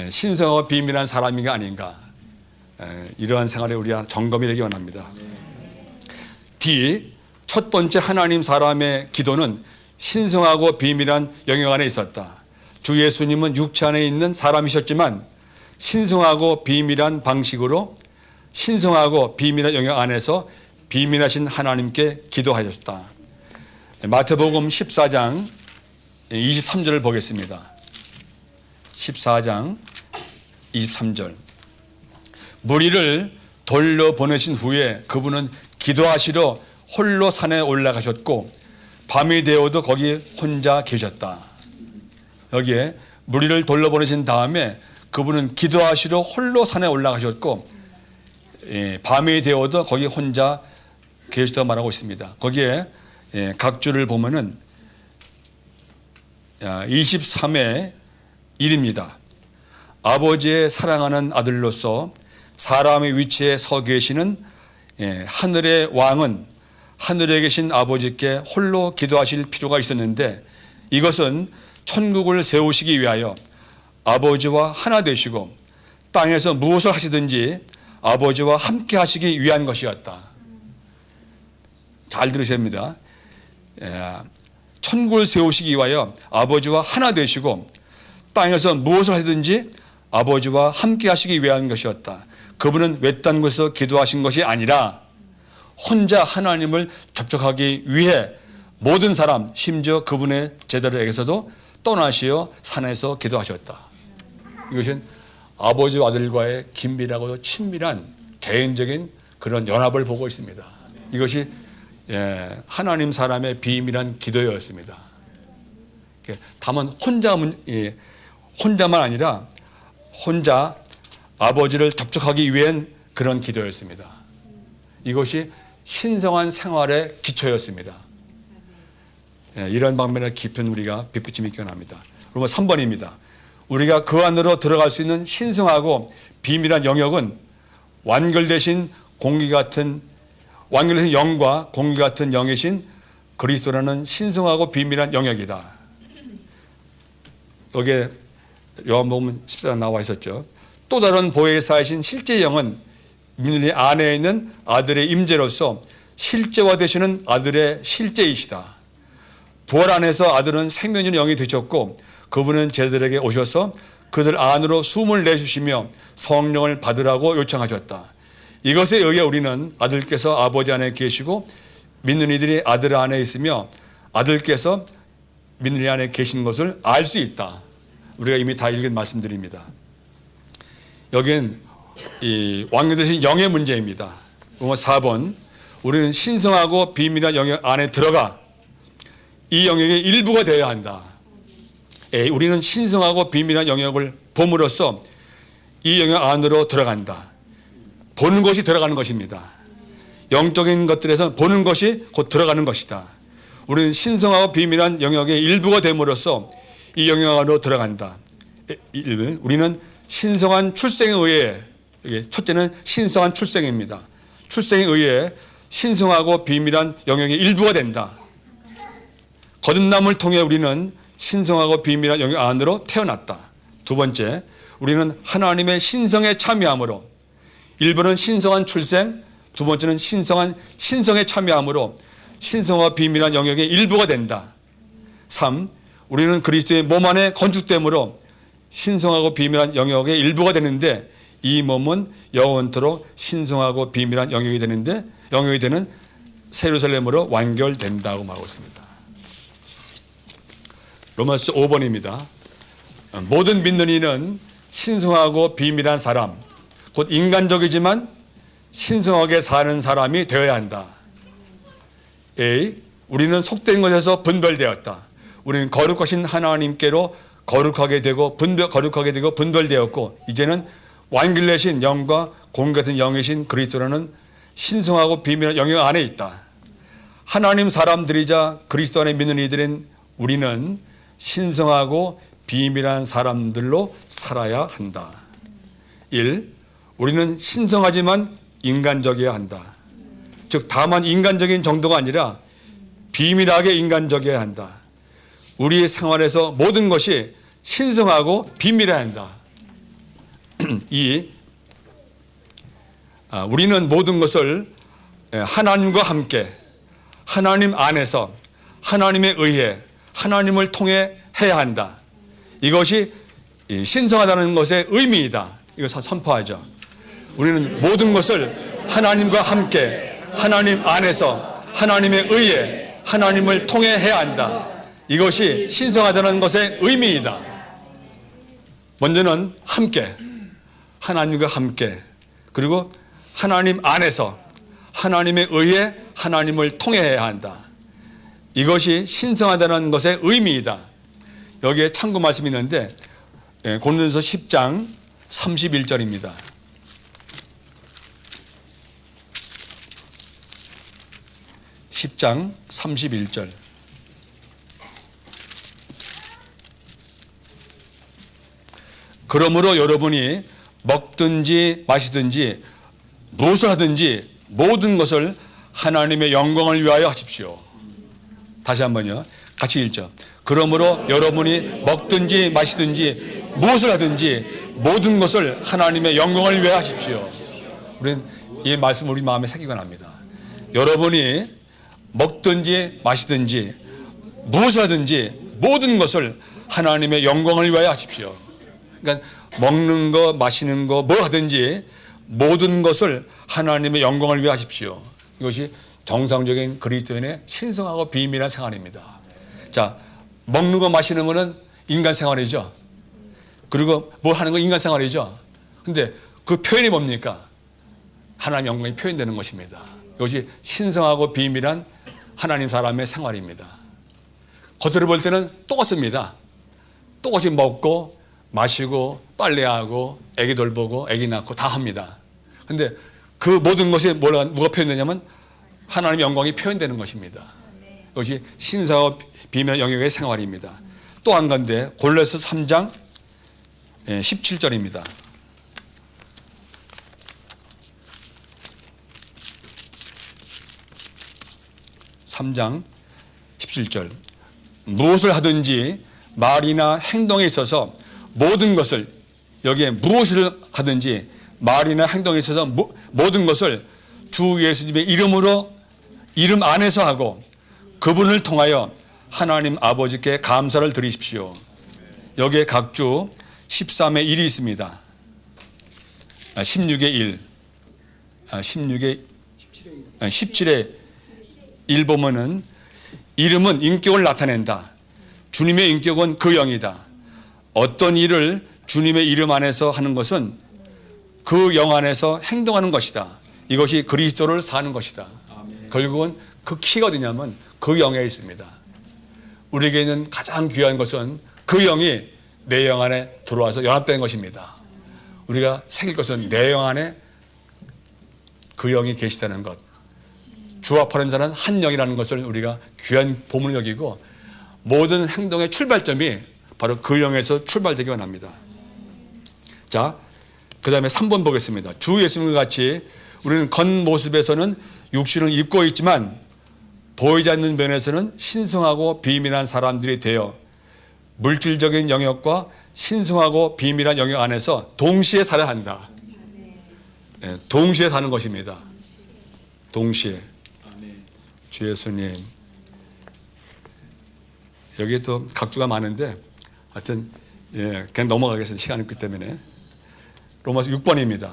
신성하고 비밀한 사람인가 아닌가, 이러한 생활에 우리가 점검이 되기 원합니다. D. 첫 번째 하나님 사람의 기도는 신성하고 비밀한 영역 안에 있었다. 주 예수님은 육체 안에 있는 사람이셨지만 신성하고 비밀한 방식으로 신성하고 비밀한 영역 안에서 비밀하신 하나님께 기도하셨다. 마태복음 14장 23절을 보겠습니다. 14장 23절. 무리를 돌려보내신 후에 그분은 기도하시러 홀로 산에 올라가셨고 밤이 되어도 거기 혼자 계셨다. 여기에 무리를 돌려보내신 다음에 그분은 기도하시러 홀로 산에 올라가셨고 밤이 되어도 거기 혼자 계시다고 말하고 있습니다. 거기에 각 줄을 보면은 23회 1입니다. 아버지의 사랑하는 아들로서 사람의 위치에 서 계시는 하늘의 왕은 하늘에 계신 아버지께 홀로 기도하실 필요가 있었는데, 이것은 천국을 세우시기 위하여 아버지와 하나 되시고 땅에서 무엇을 하시든지 아버지와 함께 하시기 위한 것이었다. 잘 들으셔야 합니다. 천국을 세우시기 위하여 아버지와 하나 되시고 땅에서 무엇을 하든지 아버지와 함께 하시기 위한 것이었다. 그분은 외딴 곳에서 기도하신 것이 아니라 혼자 하나님을 접촉하기 위해 모든 사람, 심지어 그분의 제자들에게서도 떠나시어 산에서 기도하셨다. 이것은 아버지와 아들과의 긴밀하고 친밀한 개인적인 그런 연합을 보고 있습니다. 이것이 하나님 사람의 비밀한 기도였습니다. 다만 혼자만 아니라 혼자 아버지를 접촉하기 위한 그런 기도였습니다. 이것이 신성한 생활의 기초였습니다. 이런 방면의 깊은 우리가 빛붙임이 있겨납니다. 그러면 3번입니다. 우리가 그 안으로 들어갈 수 있는 신성하고 비밀한 영역은 완결되신 영과 공기 같은 영이신 그리스도라는 신성하고 비밀한 영역이다. 여기에 요한복음 14장 나와 있었죠. 또 다른 보혜사이신 실제 영은 민리 안에 있는 아들의 임재로서 실제화되시는 아들의 실제이시다. 부활 안에서 아들은 생명의 영이 되셨고 그분은 제자들에게 오셔서 그들 안으로 숨을 내주시며 성령을 받으라고 요청하셨다. 이것에 의해 우리는 아들께서 아버지 안에 계시고 믿는 이들이 아들 안에 있으며 아들께서 믿는 이 안에 계신 것을 알 수 있다. 우리가 이미 다 읽은 말씀드립니다. 여기는 이 완결되신 영의 문제입니다. 4번, 우리는 신성하고 비밀한 영역 안에 들어가 이 영역의 일부가 되어야 한다. 우리는 신성하고 비밀한 영역을 봄으로써 이 영역 안으로 들어간다. 보는 것이 들어가는 것입니다. 영적인 것들에서 보는 것이 곧 들어가는 것이다. 우리는 신성하고 비밀한 영역의 일부가 됨으로써 이 영역 안으로 들어간다. 우리는 신성한 출생에 의해, 첫째는 신성한 출생입니다. 출생에 의해 신성하고 비밀한 영역의 일부가 된다. 거듭남을 통해 우리는 신성하고 비밀한 영역 안으로 태어났다. 두 번째, 우리는 하나님의 신성에 참여함으로, 1번은 신성한 출생, 두 번째는 신성에 참여함으로 신성과 비밀한 영역의 일부가 된다. 3, 우리는 그리스도의 몸 안에 건축됨으로 신성하고 비밀한 영역의 일부가 되는데 이 몸은 영원토록 신성하고 비밀한 영역이 되는 새 예루살렘으로 완결된다고 말하고 있습니다. 로마서 5번입니다. 모든 믿는 이는 신성하고 비밀한 사람, 곧 인간적이지만 신성하게 사는 사람이 되어야 한다. A, 우리는 속된 것에서 분별되었다. 우리는 거룩하신 하나님께로 거룩하게 되고 분별되었고 이제는 완결되신 영과 공기 같은 영이신 그리스도라는 신성하고 비밀한 영역 안에 있다. 하나님 사람들이자 그리스도 안에 믿는 이들인 우리는 신성하고 비밀한 사람들로 살아야 한다. 1. 우리는 신성하지만 인간적이어야 한다. 즉 다만 인간적인 정도가 아니라 비밀하게 인간적이어야 한다. 우리의 생활에서 모든 것이 신성하고 비밀해야 한다. 2. 우리는 모든 것을 하나님과 함께 하나님 안에서 하나님에 의해 하나님을 통해 해야 한다. 이것이 신성하다는 것의 의미이다. 이거 선포하죠. 우리는 모든 것을 하나님과 함께 하나님 안에서 하나님에 의해 하나님을 통해 해야 한다. 이것이 신성하다는 것의 의미이다. 먼저는 함께, 하나님과 함께, 그리고 하나님 안에서 하나님에 의해 하나님을 통해 해야 한다. 이것이 신성하다는 것의 의미이다. 여기에 참고 말씀이 있는데 고린도서 10장 31절입니다. 10장 31절. 그러므로 여러분이 먹든지 마시든지 무엇을 하든지 모든 것을 하나님의 영광을 위하여 하십시오. 다시 한번요. 같이 읽죠. 그러므로 여러분이 먹든지 마시든지 무엇을 하든지 모든 것을 하나님의 영광을 위하여 하십시오. 우리는 이 말씀을 우리 마음에 새기곤 합니다. 여러분이 먹든지 마시든지 무엇을 하든지 모든 것을 하나님의 영광을 위하여 하십시오. 그러니까 먹는 거 마시는 거 뭐 하든지 모든 것을 하나님의 영광을 위하여 하십시오. 이것이 정상적인 그리스도인의 신성하고 비밀한 생활입니다. 자, 먹는 거 마시는 거는 인간 생활이죠. 그리고 뭐 하는 건 인간 생활이죠. 근데 그 표현이 뭡니까? 하나님 영광이 표현되는 것입니다. 이것이 신성하고 비밀한 하나님 사람의 생활입니다. 겉으로 볼 때는 똑같습니다. 똑같이 먹고 마시고 빨래하고 애기 돌보고 애기 낳고 다 합니다. 근데 그 모든 것이 누가 표현되냐면 하나님의 영광이 표현되는 것입니다. 이것이 신성하고 비밀한 영역의 생활입니다. 또 한 건데 골로새 3장 17절입니다. 3장 17절. 무엇을 하든지 말이나 행동에 있어서 모든 것을, 여기에 무엇을 하든지 말이나 행동에 있어서 모든 것을 주 예수님의 이름 안에서 하고 그분을 통하여 하나님 아버지께 감사를 드리십시오. 여기에 각주 13의 1이 있습니다. 16의 1, 17의 1 보면은 이름은 인격을 나타낸다. 주님의 인격은 그 영이다. 어떤 일을 주님의 이름 안에서 하는 것은 그 영 안에서 행동하는 것이다. 이것이 그리스도를 사는 것이다. 결국은 그 키가 어디냐면 그 영에 있습니다. 우리에게 있는 가장 귀한 것은 그 영이 내 영 안에 들어와서 연합된 것입니다. 우리가 새길 것은 내 영 안에 그 영이 계시다는 것. 주합하는 자는 한 영이라는 것을 우리가 귀한 보물을 여기고 모든 행동의 출발점이 바로 그 영에서 출발되기 원합니다. 자, 그 다음에 3번 보겠습니다. 주 예수님과 같이 우리는 겉모습에서는 육신을 입고 있지만 보이지 않는 면에서는 신성하고 비밀한 사람들이 되어 물질적인 영역과 신성하고 비밀한 영역 안에서 동시에 살아야 한다. 네, 동시에 사는 것입니다. 동시에. 주 예수님. 여기에 또 각주가 많은데 하여튼 그냥 넘어가겠습니다. 시간이 없기 때문에. 로마서 6번입니다.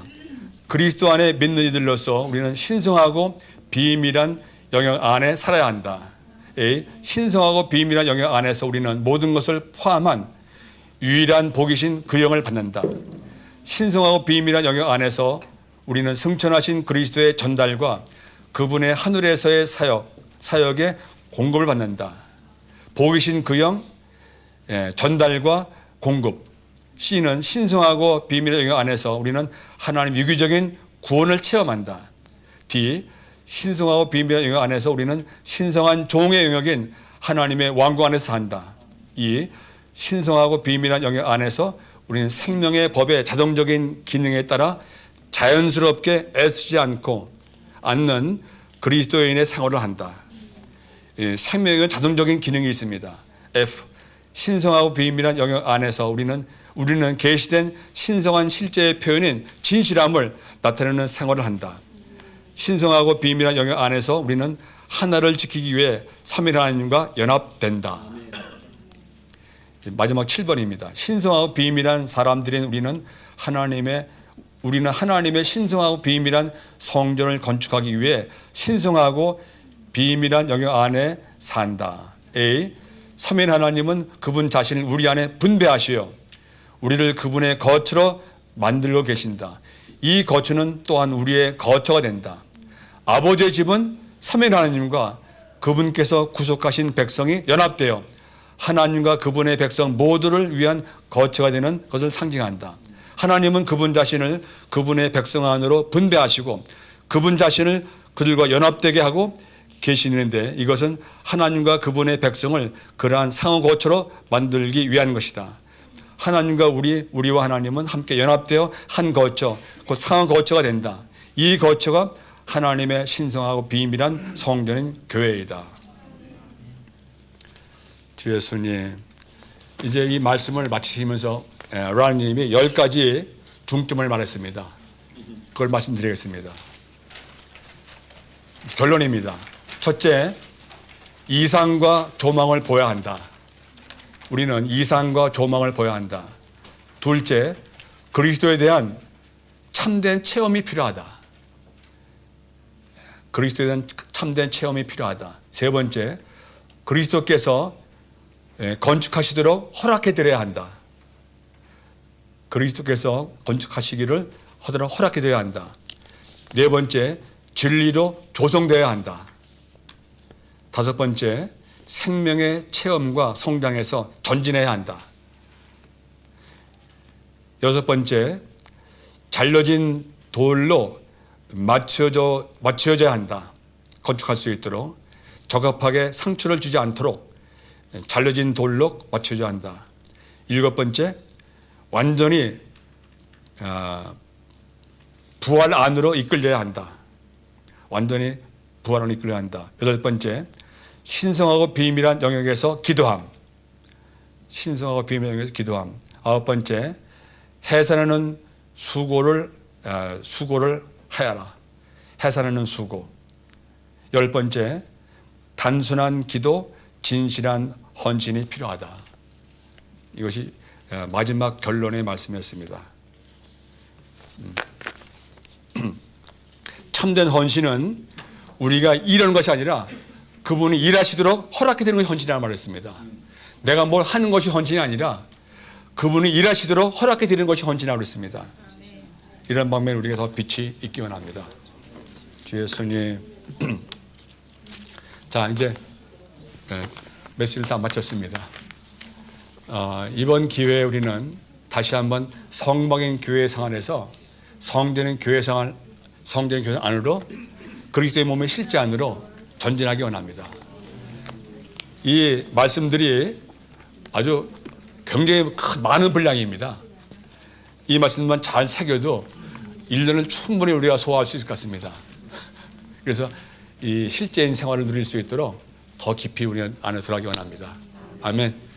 그리스도 안에 믿는 이들로서 우리는 신성하고 비밀한 영역 안에 살아야 한다. 신성하고 비밀한 영역 안에서 우리는 모든 것을 포함한 유일한 복이신 그 영을 받는다. 신성하고 비밀한 영역 안에서 우리는 승천하신 그리스도의 전달과 그분의 하늘에서의 사역의 공급을 받는다. 복이신 그 영, 전달과 공급. C는 신성하고 비밀의 영역 안에서 우리는 하나님 유기적인 구원을 체험한다. D, 신성하고 비밀의 영역 안에서 우리는 신성한 종의 영역인 하나님의 왕국 안에서 산다. E, 신성하고 비밀한 영역 안에서 우리는 생명의 법의 자동적인 기능에 따라 자연스럽게 애쓰지 않는 그리스도인의 생활을 한다. 생명의 자동적인 기능이 있습니다. F, 신성하고 비밀한 영역 안에서 우리는 계시된 신성한 실제의 표현인 진실함을 나타내는 생활을 한다. 신성하고 비밀한 영역 안에서 우리는 하나를 지키기 위해 삼위 하나님과 연합된다. 마지막 7번입니다. 신성하고 비밀한 사람들인 우리는 하나님의 신성하고 비밀한 성전을 건축하기 위해 신성하고 비밀한 영역 안에 산다. A, 삼위 하나님은 그분 자신을 우리 안에 분배하시어 우리를 그분의 거처로 만들고 계신다. 이 거처는 또한 우리의 거처가 된다. 아버지의 집은 삼위 하나님과 그분께서 구속하신 백성이 연합되어 하나님과 그분의 백성 모두를 위한 거처가 되는 것을 상징한다. 하나님은 그분 자신을 그분의 백성 안으로 분배하시고 그분 자신을 그들과 연합되게 하고 계시는데 이것은 하나님과 그분의 백성을 그러한 상호거처로 만들기 위한 것이다. 하나님과 우리와 하나님은 함께 연합되어 한 거처, 곧 상호거처가 된다. 이 거처가 하나님의 신성하고 비밀한 성전인 교회이다. 주 예수님, 이제 이 말씀을 마치시면서 라님이 10가지 중점을 말했습니다. 그걸 말씀드리겠습니다. 결론입니다. 첫째, 이상과 조망을 보여야 한다. 우리는 이상과 조망을 보여야 한다. 둘째, 그리스도에 대한 참된 체험이 필요하다. 그리스도에 대한 참된 체험이 필요하다. 세 번째, 그리스도께서 건축하시도록 허락해 드려야 한다. 그리스도께서 건축하시기를 허락해 드려야 한다. 네 번째, 진리로 조성되어야 한다. 다섯 번째, 생명의 체험과 성장에서 전진해야 한다. 여섯 번째, 잘려진 돌로 맞춰져야 한다. 건축할 수 있도록 적합하게 상처를 주지 않도록 잘려진 돌로 맞춰져야 한다. 일곱 번째, 완전히 부활 안으로 이끌려야 한다. 완전히 부활 안으로 이끌려야 한다. 여덟 번째, 신성하고 비밀한 영역에서 기도함. 신성하고 비밀한 영역에서 기도함. 아홉 번째, 해산하는 수고를 하여라. 해산하는 수고. 열 번째, 단순한 기도, 진실한 헌신이 필요하다. 이것이 마지막 결론의 말씀이었습니다. 참된 헌신은 우리가 일하는 것이 아니라 그분이 일하시도록 허락해 드리는 것이 헌신이라는 말을 했습니다. 내가 뭘 하는 것이 헌신이 아니라 그분이 일하시도록 허락해 드리는 것이 헌신이라고 했습니다. 이런 방면에 우리가 더 빛이 있기 원합니다. 주 예수님. 자, 이제 메시지를 다 마쳤습니다. 이번 기회에 우리는 다시 한번 성막인 교회상 안에서 성되는 교회상 안으로 그리스도의 몸의 실제 안으로 전진하기 원합니다. 이 말씀들이 아주 굉장히 많은 분량입니다. 이 말씀만 잘 새겨도 1년을 충분히 우리가 소화할 수 있을 것 같습니다. 그래서 이 실제인 생활을 누릴 수 있도록 더 깊이 우리 안에 들어가기 원합니다. 아멘.